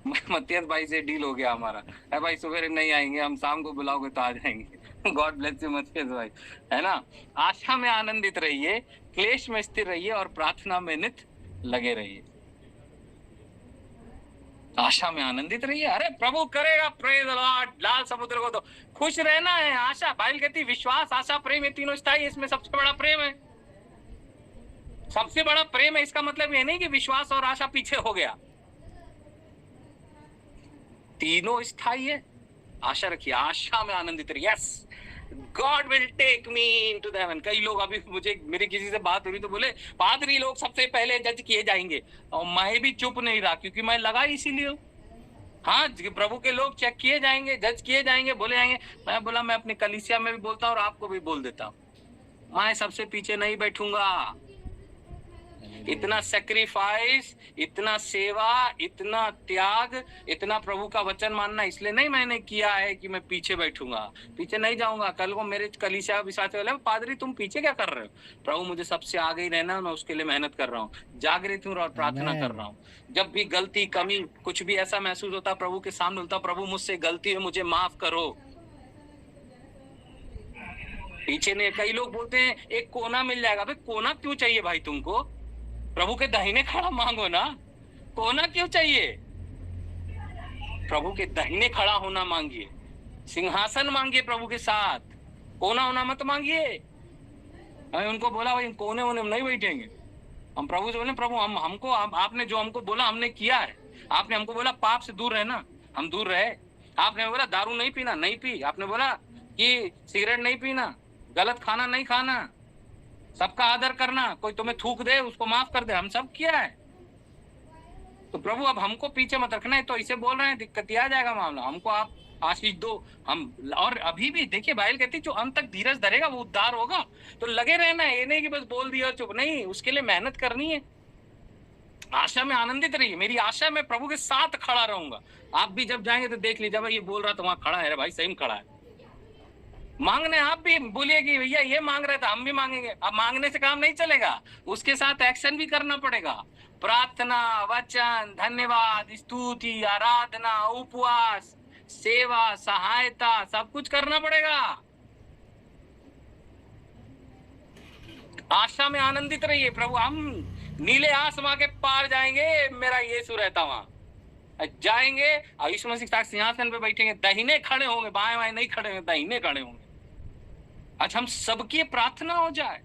मतियस भाई से डील हो गया हमारा, है भाई सवेरे नहीं आएंगे, हम शाम को बुलाओगे तो आ जाएंगे। गॉड ब्लेस यू मतियस भाई, है ना। आशा में आनंदित रहिए, क्लेश में स्थिर रहिए और प्रार्थना में नित लगे रहिए। आशा में आनंदित रहिए। अरे प्रभु करेगा, प्रेज द लॉर्ड। लाल समुद्र को तो खुश रहना है। आशा, बाइबल कहती विश्वास, आशा, प्रेम, ये तीनों स्थायी। इसमें सबसे बड़ा प्रेम है, सबसे बड़ा प्रेम है। इसका मतलब ये नहीं कि विश्वास और आशा पीछे हो गया, तीनों स्थायी है। आशा रखिए, आशा में आनंदित रहिए। Yes, God will take me into the heaven. कई लोग, अभी मुझे मेरी किसी से बात हुई तो बोले पादरी लोग सबसे पहले जज किए जाएंगे, और मैं भी चुप नहीं रहा, क्योंकि मैं लगा इसीलिए। हाँ, प्रभु के लोग चेक किए जाएंगे, जज किए जाएंगे, बोले जाएंगे। मैं बोला मैं अपने कलीसिया में भी बोलता हूँ और आपको भी बोल देता हूँ, मैं सबसे पीछे नहीं बैठूंगा। इतना सेक्रीफाइस, इतना सेवा, इतना त्याग, इतना प्रभु का वचन मानना इसलिए नहीं मैंने किया है कि मैं पीछे बैठूंगा, पीछे नहीं जाऊंगा। कल को मेरे कलीसिया विश्वासी वाले, पादरी तुम पीछे क्या कर रहे हो? प्रभु मुझे सबसे आगे ही रहना, मैं उसके लिए मेहनत कर रहा हूँ, जागृत हूँ और प्रार्थना कर रहा हूँ। जब भी गलती, कमी, कुछ भी ऐसा महसूस होता, प्रभु के सामने बोलता, प्रभु मुझसे गलती है, मुझे माफ करो। पीछे ने कई लोग बोलते हैं एक कोना मिल जाएगा। भाई कोना क्यों चाहिए भाई तुमको? प्रभु के दाहिने खड़ा मांगो ना, कोना क्यों चाहिए? प्रभु के दाहिने खड़ा होना मांगिए, सिंहासन मांगिए प्रभु के साथ, कोना होना मत मांगिए। मैं उनको बोला भाई कोने होने नहीं बैठेंगे हम। प्रभु से बोले प्रभु हमको आपने जो हमको बोला हमने किया है। आपने हमको बोला पाप से दूर रहना, हम दूर रहे। आपने बोला दारू नहीं पीना, नहीं पी। आपने बोला कि सिगरेट नहीं पीना, गलत खाना नहीं खाना, सबका आदर करना, कोई तुम्हें थूक दे उसको माफ कर दे, हम सब किया है। तो प्रभु अब हमको पीछे मत रखना है। तो इसे बोल रहे हैं दिक्कत आ जाएगा मामला, हमको आप आशीष दो। हम और अभी भी देखिए बाइबल कहती जो अंत तक धीरज धरेगा वो उद्धार होगा। तो लगे रहना है, ये नहीं कि बस बोल दिया चुप, नहीं, उसके लिए मेहनत करनी है। आशा में आनंदित रहिए। मेरी आशा में प्रभु के साथ खड़ा रहूंगा। आप भी जब जाएंगे तो देख लीजिए भाई ये बोल रहा था वहां खड़ा है, भाई सही में खड़ा है। मांगने आप भी बोलिए कि भैया ये मांग रहे थे हम भी मांगेंगे। अब मांगने से काम नहीं चलेगा, उसके साथ एक्शन भी करना पड़ेगा। प्रार्थना, वचन, धन्यवाद, स्तुति, आराधना, उपवास, सेवा, सहायता, सब कुछ करना पड़ेगा। आशा में आनंदित रहिए। प्रभु हम नीले आसमां के पार जाएंगे, मेरा यीशु रहता वहां जाएंगे और यीशु मसीह के सिंहासन पे बैठेंगे, दाहिने खड़े होंगे, बाएं बाएं नहीं खड़े होंगे, दाहिने खड़े होंगे। आज हम सबकी प्रार्थना हो जाए।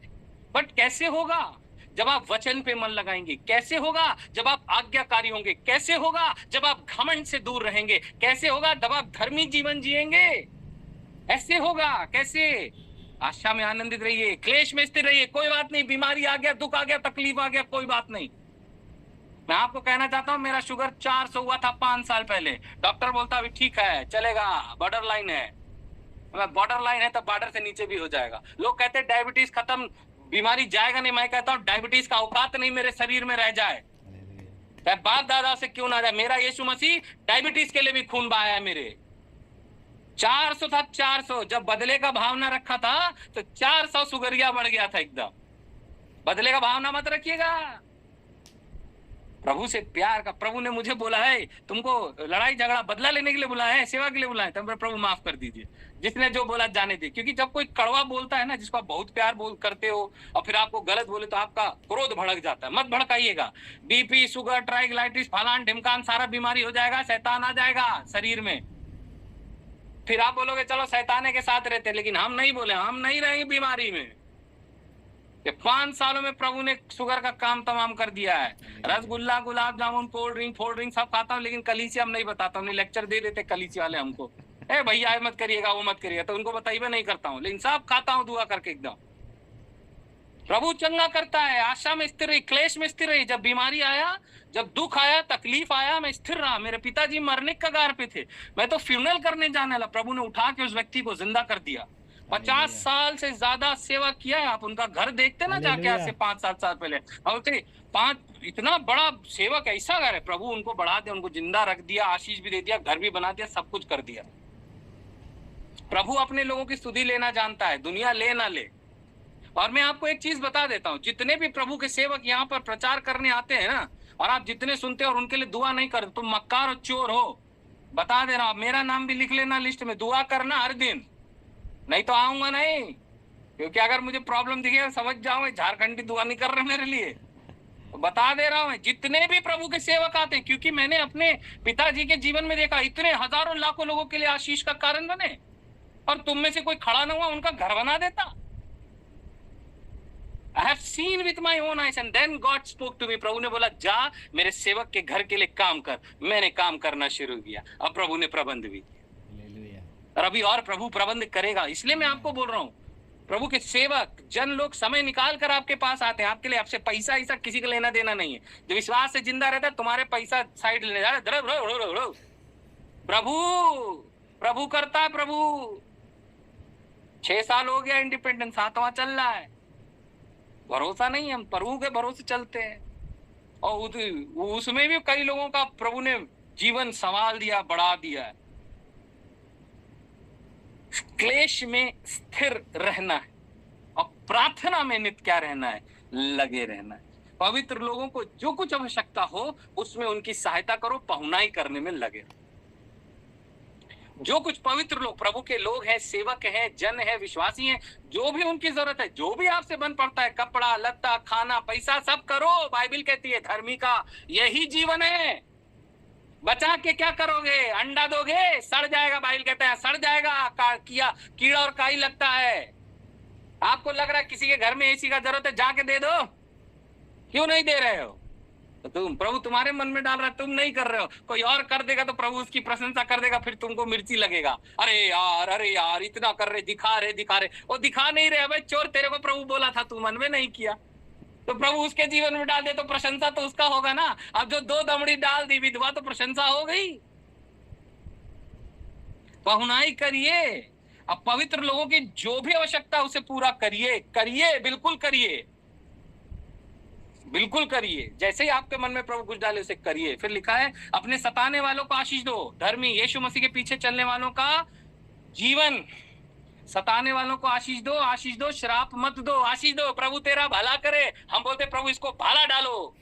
बट कैसे होगा? जब आप वचन पे मन लगाएंगे। कैसे होगा? जब आप आज्ञाकारी होंगे। कैसे होगा? जब आप घमंड से दूर रहेंगे। कैसे होगा? जब आप धर्मी जीवन जिएंगे। ऐसे होगा। कैसे? आशा में आनंदित रहिए, क्लेश में स्थिर रहिए। कोई बात नहीं, बीमारी आ गया, दुख आ गया, तकलीफ आ गया, कोई बात नहीं। मैं आपको कहना चाहता हूं मेरा शुगर 400 हुआ था 5 साल पहले। डॉक्टर बोलता अभी ठीक है, चलेगा, बॉर्डर लाइन है। बॉर्डर लाइन है तो बॉर्डर से नीचे भी हो जाएगा। लोग कहते हैं डायबिटीज खत्म, बीमारी जाएगा नहीं। मैं कहता हूँ डायबिटीज का औकात नहीं मेरे शरीर में रह जाए, बाप दादा से क्यों ना जाए। मेरा यीशु मसीह डायबिटीज के लिए भी खून बहाया है मेरे। 400 था, 400। जब बदले का भावना रखा था तो 400 सुगरिया बढ़ गया था एकदम। बदले का भावना मत रखिएगा। प्रभु से प्यार का, प्रभु ने मुझे बोला है तुमको लड़ाई झगड़ा बदला लेने के लिए बुलाया है, सेवा के लिए बुलाया है, तो प्रभु माफ कर दीजिए। जिसने जो बोला जाने दे। क्योंकि जब कोई कड़वा बोलता है ना, जिसको आप बहुत प्यार करते हो और फिर आपको गलत बोले तो आपका क्रोध भड़क जाता है। मत भड़काइएगा। बीपी, शुगर, ट्राइग्लाइटिस, फलान ढिमकान सारा बीमारी हो जाएगा, शैतान आ जाएगा शरीर में। फिर आप बोलोगे चलो शैताने के साथ रहते, लेकिन हम नहीं बोले, हम नहीं रहेंगे बीमारी में। 5 सालों में प्रभु ने शुगर का काम तमाम कर दिया है। रसगुल्ला, गुलाब जामुन, कोल्ड ड्रिंक सब खाता हूँ, लेकिन कलीसिया हम नहीं बताता हूँ। लेक्चर दे देते कलीसिया वाले हमको, ए भैया ये मत करिएगा, वो मत करिएगा, तो उनको बताइए नहीं करता हूँ, लेकिन सब खाता हूँ दुआ करके एकदम। प्रभु चंगा करता है। आशा में स्थिर रही, क्लेश में स्थिर रही। जब बीमारी आया, जब दुख आया, तकलीफ आया, मैं स्थिर रहा। मेरे पिताजी मरने के कगार पे थे, मैं तो फ्यूनरल करने जाने वाला, प्रभु ने उठा के उस व्यक्ति को जिंदा कर दिया। 50 साल से ज्यादा सेवा किया है। आप उनका घर देखते ना जाके, आज से 5-7 साल पहले। और 5 इतना बड़ा सेवक, ऐसा घर है। प्रभु उनको बढ़ा दिया, उनको जिंदा रख दिया, आशीष भी दे दिया, घर भी बना दिया, सब कुछ कर दिया। प्रभु अपने लोगों की स्तुति लेना जानता है, दुनिया ले ना ले। और मैं आपको एक चीज बता देता हूँ, जितने भी प्रभु के सेवक यहाँ पर प्रचार करने आते हैं ना, और आप जितने सुनते हो और उनके लिए दुआ नहीं करते, तुम मक्कार और चोर हो। बता दे रहा हूं, मेरा नाम भी लिख लेना लिस्ट में, दुआ करना हर दिन, नहीं तो आऊंगा नहीं। क्योंकि अगर मुझे प्रॉब्लम दिखेगा समझ जाओ झारखंडी दुआ नहीं कर रहे मेरे लिए। तो बता दे रहा हूं, जितने भी प्रभु के सेवक आते हैं, क्योंकि मैंने अपने पिताजी के जीवन में देखा, इतने हजारों लाखों लोगों के लिए आशीष का कारण बने, और तुम में से कोई खड़ा ना हुआ उनका घर बना देता। I have seen with my own eyes and then God spoke to me। प्रभु ने बोला जा मेरे सेवक के घर के लिए काम कर। मैंने काम करना शुरू किया, अब प्रभु ने प्रबंध भी किया, और अभी और प्रभु प्रबंध करेगा। इसलिए मैं आपको बोल रहा हूँ, प्रभु के सेवक जन लोग समय निकाल कर आपके पास आते हैं, आपके लिए, आपसे पैसा ऐसा किसी का लेना देना नहीं है। जो विश्वास से जिंदा रहता है, तुम्हारे पैसा साइड ले जा रहे। प्रभु करता है। प्रभु 6 साल हो गया इंडिपेंडेंस, 7वां चल रहा है। भरोसा नहीं, हम प्रभु के भरोसे चलते हैं। और उसमें भी कई लोगों का प्रभु ने जीवन संभाल दिया, बढ़ा दिया है। क्लेश में स्थिर रहना है और प्रार्थना में नित्य क्या रहना है, लगे रहना है। पवित्र लोगों को जो कुछ आवश्यकता हो उसमें उनकी सहायता करो, पहुनाई करने में लगे। जो कुछ पवित्र लोग, प्रभु के लोग हैं, सेवक हैं, जन हैं, विश्वासी हैं, जो भी उनकी जरूरत है, जो भी आपसे बन पड़ता है, कपड़ा लत्ता खाना पैसा सब करो। बाइबिल कहती है धर्मी का यही जीवन है। बचा के क्या करोगे? अंडा दोगे, सड़ जाएगा। बाइबिल कहता है सड़ जाएगा, किया कीड़ा और काई लगता है। आपको लग रहा है किसी के घर में एसी का जरूरत है, जाके दे दो। क्यों नहीं दे रहे हो? तो तुम, प्रभु तुम्हारे मन में डाल रहा है, तुम नहीं कर रहे हो। कोई और कर देगा तो प्रभु उसकी प्रशंसा कर देगा, फिर तुमको मिर्ची लगेगा। अरे यार इतना कर रहे, दिखा रहे। वो दिखा नहीं रहे भाई, चोर तेरे को प्रभु बोला था, तू मन में नहीं किया, तो प्रभु उसके जीवन में डाल दे तो प्रशंसा तो उसका होगा ना। अब जो 2 दमड़ी डाल दी विधवा, तो प्रशंसा हो गई। पहुनाई करिए। अब पवित्र लोगों की जो भी आवश्यकता उसे पूरा करिए, बिल्कुल करिए, बिल्कुल करिए। जैसे ही आपके मन में प्रभु कुछ डाले उसे करिए। फिर लिखा है अपने सताने वालों को आशीष दो। धर्मी यीशु मसीह के पीछे चलने वालों का जीवन, सताने वालों को आशीष दो, श्राप मत दो, आशीष दो। प्रभु तेरा भला करे। हम बोलते प्रभु इसको भाला डालो,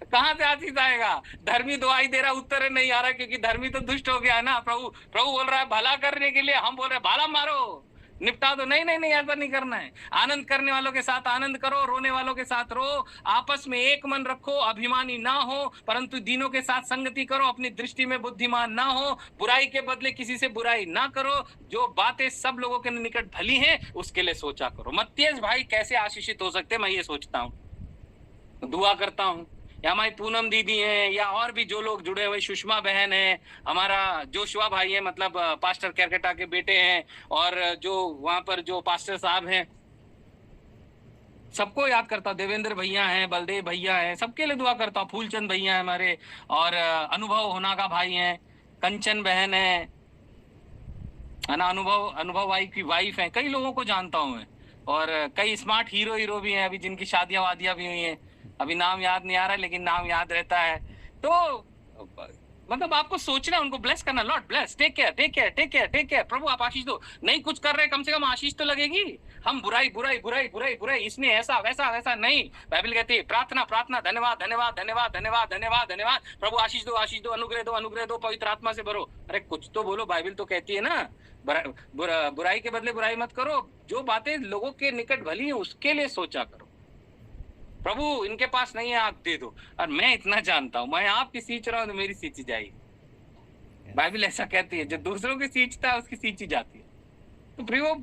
तो कहां से आशीष आएगा? धर्मी दुआई दे रहा, उत्तर नहीं आ रहा, क्योंकि धर्मी तो दुष्ट हो गया ना। प्रभु बोल रहा है भला करने के लिए, हम बोल रहे भाला मारो, निपटा दो। नहीं, ऐसा नहीं करना है। आनंद करने वालों के साथ आनंद करो, रोने वालों के साथ रो, आपस में एक मन रखो, अभिमानी ना हो, परंतु दीनों के साथ संगति करो, अपनी दृष्टि में बुद्धिमान ना हो, बुराई के बदले किसी से बुराई ना करो, जो बातें सब लोगों के निकट भली हैं उसके लिए सोचा करो। मत्तियस भाई कैसे आशीषित हो सकते, मैं ये सोचता हूँ, दुआ करता हूँ। या हमारी पूनम दीदी हैं, या और भी जो लोग जुड़े हुए, सुषमा बहन है, हमारा जोशुआ भाई है, मतलब पास्टर कैरकेटा के बेटे हैं, और जो वहां पर जो पास्टर साहब हैं, सबको याद करता हूँ। देवेंद्र भैया हैं, बलदेव भैया हैं, सबके लिए दुआ करता हूँ। फूलचंद भैया है हमारे, और अनुभव होना का भाई हैं, कंचन बहन है ना, अनुभव भाई की वाइफ है। कई लोगों को जानता हूँ मैं, और कई स्मार्ट हीरो भी हैं अभी, जिनकी शादियां वादियां भी हुई हैं। अभी नाम याद नहीं आ रहा है, लेकिन नाम याद रहता है। तो मतलब आपको सोचना, उनको ब्लेस करना। Lord bless, take care. प्रभु आप आशीष दो। नहीं कुछ कर रहे, कम से कम आशीष तो लगेगी। हम बुराई, इसने ऐसा वैसा नहीं। बाइबल कहती है प्रार्थना, धन्यवाद। प्रभु आशीष दो, अनुग्रह दो, पवित्र आत्मा से भरो। अरे कुछ तो बोलो, बाइबल तो कहती है ना, बुराई के बदले बुराई मत करो, जो बातें लोगों के निकट भली है उसके लिए सोचा करो। प्रभु इनके पास नहीं है, आप दे दो। और मैं इतना जानता हूं, मैं आपकी सींच रहा हूं तो मेरी सींची जाएगी। बाइबल ऐसा कहती है, जो दूसरों की सींचता है उसकी सींची जाती है। तो प्रियो,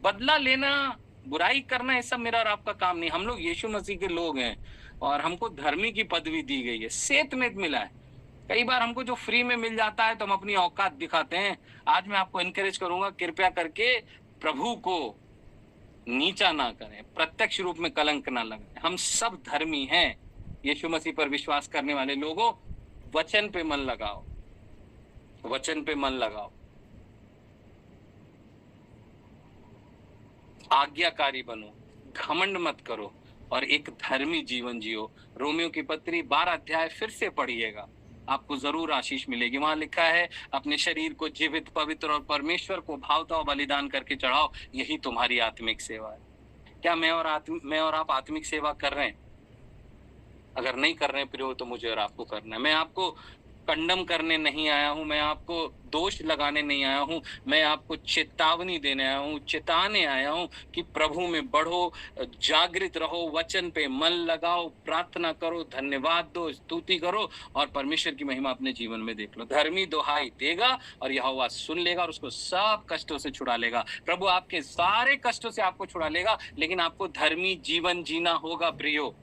बदला लेना, बुराई करना, ये सब मेरा और आपका काम नहीं। हम लोग यीशु मसीह के लोग हैं, और हमको धर्मी की पदवी दी गई है, सेत में मिला है। कई बार हमको जो फ्री में मिल जाता है तो हम अपनी औकात दिखाते हैं। आज मैं आपको इनकरेज करूंगा, कृपया करके प्रभु को नीचा ना करें, प्रत्यक्ष रूप में कलंक ना लगाएं। हम सब धर्मी हैं, यीशु मसीह पर विश्वास करने वाले लोगों, वचन पे मन लगाओ, आज्ञाकारी बनो, घमंड मत करो, और एक धर्मी जीवन जियो। रोमियो की पत्री 12 अध्याय फिर से पढ़िएगा, आपको जरूर आशीष मिलेगी। वहां लिखा है अपने शरीर को जीवित, पवित्र और परमेश्वर को भावता हुआ बलिदान करके चढ़ाओ, यही तुम्हारी आत्मिक सेवा है। क्या मैं और आप आत्मिक सेवा कर रहे हैं? अगर नहीं कर रहे हैं प्रियो, तो मुझे और आपको करना है। मैं आपको कंडम करने नहीं आया हूं, मैं आपको दोष लगाने नहीं आया हूं, मैं आपको चेतावनी देने आया हूं, चिताने आया हूं कि प्रभु में बढ़ो, जागृत रहो, वचन पे मन लगाओ, प्रार्थना करो, धन्यवाद दो, स्तुति करो, और परमेश्वर की महिमा अपने जीवन में देख लो। धर्मी दुहाई देगा और यहोवा सुन लेगा और उसको सब कष्टों से छुड़ा लेगा। प्रभु आपके सारे कष्टों से आपको छुड़ा लेगा, लेकिन आपको धर्मी जीवन जीना होगा प्रियो।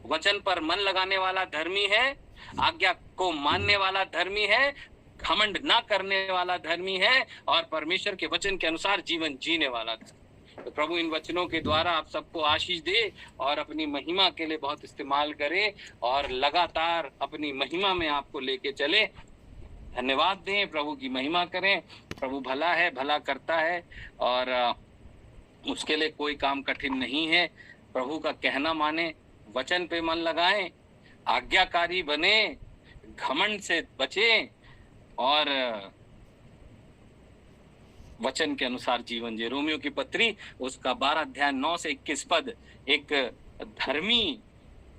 वचन पर मन लगाने वाला धर्मी है, आज्ञा को मानने वाला धर्मी है, घमंड ना करने वाला धर्मी है, और परमेश्वर के वचन के अनुसार जीवन जीने वाला धर्मी। तो प्रभु इन वचनों के द्वारा आप सबको आशीष दे और अपनी महिमा के लिए बहुत इस्तेमाल करे, और लगातार अपनी महिमा में आपको लेके चले। धन्यवाद दें, प्रभु की महिमा करें। प्रभु भला है, भला करता है, और उसके लिए कोई काम कठिन नहीं है। प्रभु का कहना माने, वचन पे मन लगाएं, आज्ञाकारी बने, घमंड से बचें, और वचन के अनुसार जीवन जिए। रोमियो की पत्री उसका 12 अध्याय 9 से 21 पद एक धर्मी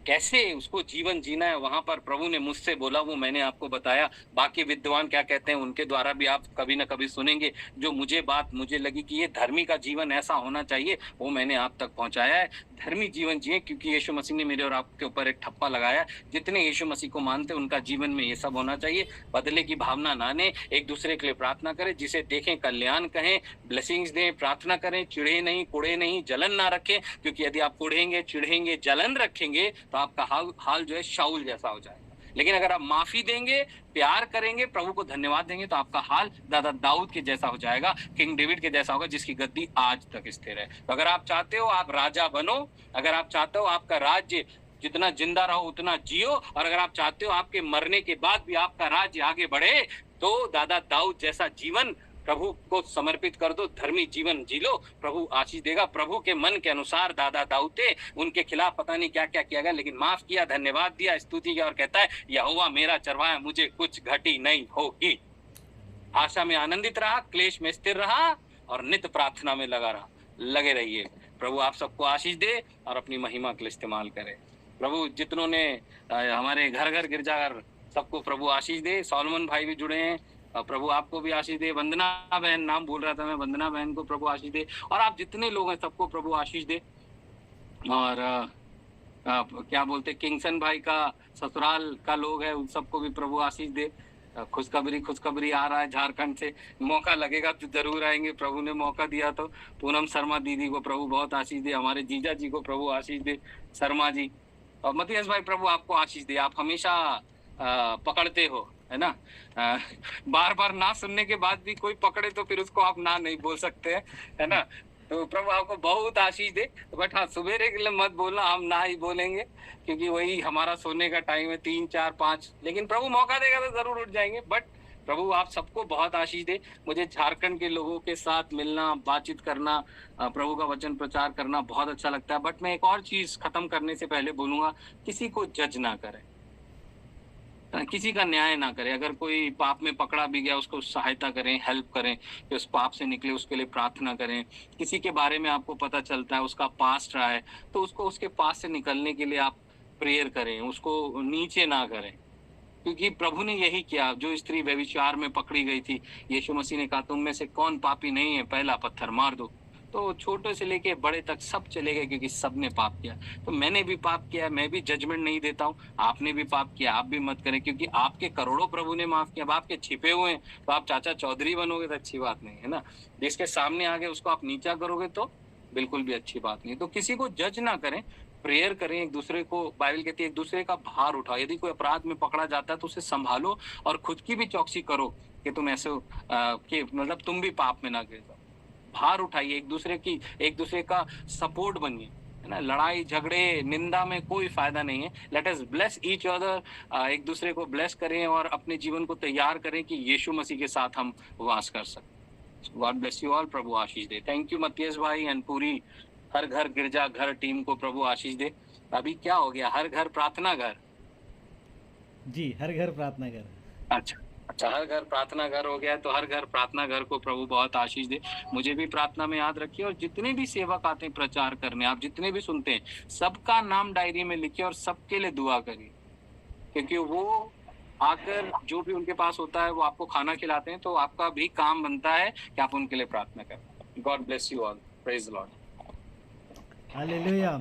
कैसे उसको जीवन जीना है, वहां पर प्रभु ने मुझसे बोला, वो मैंने आपको बताया। बाकी विद्वान क्या कहते हैं उनके द्वारा भी आप कभी ना कभी सुनेंगे। जो मुझे लगी कि ये धर्मी का जीवन ऐसा होना चाहिए, वो मैंने आप तक पहुंचाया है। धर्मी जीवन जिए, क्योंकि यीशु मसीह ने मेरे और आपके ऊपर एक ठप्पा लगाया। जितने यीशु मसीह को मानते उनका जीवन में ये सब होना चाहिए। बदले की भावना ना ने, एक दूसरे के लिए प्रार्थना करें, जिसे देखें कल्याण कहें, ब्लेसिंग्स दें, प्रार्थना करें, चिढ़े नहीं, कुड़े नहीं, जलन ना रखें। क्योंकि यदि आप कुड़ेंगे, चिढ़ेंगे, जलन रखेंगे तो आपका हाल जो है शाऊल जैसा हो जाएगा। लेकिन अगर आप माफी देंगे, प्यार करेंगे, प्रभु को धन्यवाद देंगे, तो आपका हाल दादा दाऊद के जैसा हो जाएगा, किंग डेविड के जैसा होगा, जिसकी गद्दी आज तक स्थिर है। तो अगर आप चाहते हो आप राजा बनो, अगर आप चाहते हो आपका राज्य जितना जिंदा रहो उतना जियो, और अगर आप चाहते हो आपके मरने के बाद भी आपका राज्य आगे बढ़े, तो दादा दाऊद जैसा जीवन प्रभु को समर्पित कर दो, धर्मी जीवन जी लो, प्रभु आशीष देगा। प्रभु के मन के अनुसार दादा दाऊद थे, उनके खिलाफ पता नहीं क्या क्या किया गया, लेकिन माफ किया, धन्यवाद दिया, स्तुति किया और कहता है यहोवा मेरा चरवाहा, मुझे कुछ घटी नहीं होगी। आशा में आनंदित रहा, क्लेश में स्थिर रहा और नित्य प्रार्थना में लगे रहिए। प्रभु आप सबको आशीष दे और अपनी महिमा के लिए इस्तेमाल करे। प्रभु जितनों ने हमारे घर घर गिरजाघर, सबको प्रभु आशीष दे। सॉलोमन भाई भी जुड़े हैं, प्रभु आपको भी आशीष दे। वंदना बहन, नाम भूल रहा था मैं, वंदना बहन को प्रभु आशीष दे। और आप जितने लोग हैं सबको प्रभु आशीष दे। और क्या बोलते, किंगसन भाई का ससुराल का लोग है, उन सबको भी प्रभु आशीष दे। खुशखबरी आ रहा है झारखंड से, मौका लगेगा तो जरूर आएंगे, प्रभु ने मौका दिया तो। पूनम शर्मा दीदी को प्रभु बहुत आशीष दे, हमारे जीजा जी को प्रभु आशीष दे, शर्मा जी। और मतियास भाई प्रभु आपको आशीष दे, आप हमेशा पकड़ते हो, है ना। बार बार ना सुनने के बाद भी कोई पकड़े तो फिर उसको आप ना नहीं बोल सकते हैं, है ना। तो प्रभु आपको बहुत आशीष दे। बट हाँ, सुबेरे के लिए मत बोलना, हम ना ही बोलेंगे, क्योंकि वही हमारा सोने का टाइम है, 3 4 5। लेकिन प्रभु मौका देगा तो जरूर उठ जाएंगे। बट प्रभु आप सबको बहुत आशीष दे। मुझे झारखंड के लोगों के साथ मिलना, बातचीत करना, प्रभु का वचन प्रचार करना बहुत अच्छा लगता है। बट मैं एक और चीज खत्म करने से पहले बोलूंगा, किसी को जज ना करें, किसी का न्याय ना करें। अगर कोई पाप में पकड़ा भी गया, उसको सहायता करें, हेल्प करें कि उस पाप से निकले, उसके लिए प्रार्थना करें। किसी के बारे में आपको पता चलता है उसका पास्ट रहा है, तो उसको उसके पास से निकलने के लिए आप प्रेयर करें, उसको नीचे ना करें। क्योंकि प्रभु ने यही किया। जो स्त्री व्यभिचार में पकड़ी गई थी, यीशु मसीह ने कहा तुम में से कौन पापी नहीं है, पहला पत्थर मार दो। तो छोटे से लेके बड़े तक सब चले गए, क्योंकि सबने पाप किया। तो मैंने भी पाप किया, मैं भी जजमेंट नहीं देता हूँ। आपने भी पाप किया, आप भी मत करें, क्योंकि आपके करोड़ों प्रभु ने माफ किया। अब आपके छिपे हुए हैं, तो आप चाचा चौधरी बनोगे तो अच्छी बात नहीं है ना। जिसके सामने आगे उसको आप नीचा करोगे तो बिल्कुल भी अच्छी बात नहीं। तो किसी को जज ना करें, प्रेयर करें एक दूसरे को। बाइबल कहती है एक दूसरे का भार उठाओ। यदि कोई अपराध में पकड़ा जाता है तो उसे संभालो, और खुद की भी चौकसी करो कि तुम ऐसे कि मतलब तुम भी पाप में ना गिर जाओ। भार उठाइए, एक दूसरे का सपोर्ट बनिए, है ना। लड़ाई झगड़े निंदा में कोई फायदा नहीं है। Let us bless each other, एक दूसरे को ब्लेस करें और अपने जीवन को तैयार करें कि यीशु मसीह के साथ हम वास कर सकें। God bless you all, Prabhu Ashish they. Thank you Matthias भाई एंड पूरी हर घर गिरजा घर टीम को प्रभु आशीष दे। अभी क्या हो गया, हर घर प्रार्थना घर? जी, हर घर प्रार्थना घर। अच्छा, हर घर प्रार्थना घर हो गया। तो हर घर प्रार्थना घर को प्रभु बहुत आशीष दे। मुझे भी प्रार्थना में याद रखिए, और जितने भी सेवक आते हैं प्रचार करने, आप जितने भी सुनते हैं, सबका नाम डायरी में लिखिए और सबके लिए दुआ करिए, क्योंकि वो आकर जो भी उनके पास होता है वो आपको खाना खिलाते हैं। तो आपका भी काम बनता है कि आप उनके लिए प्रार्थना करें। God bless you all, praise the Lord, hallelujah.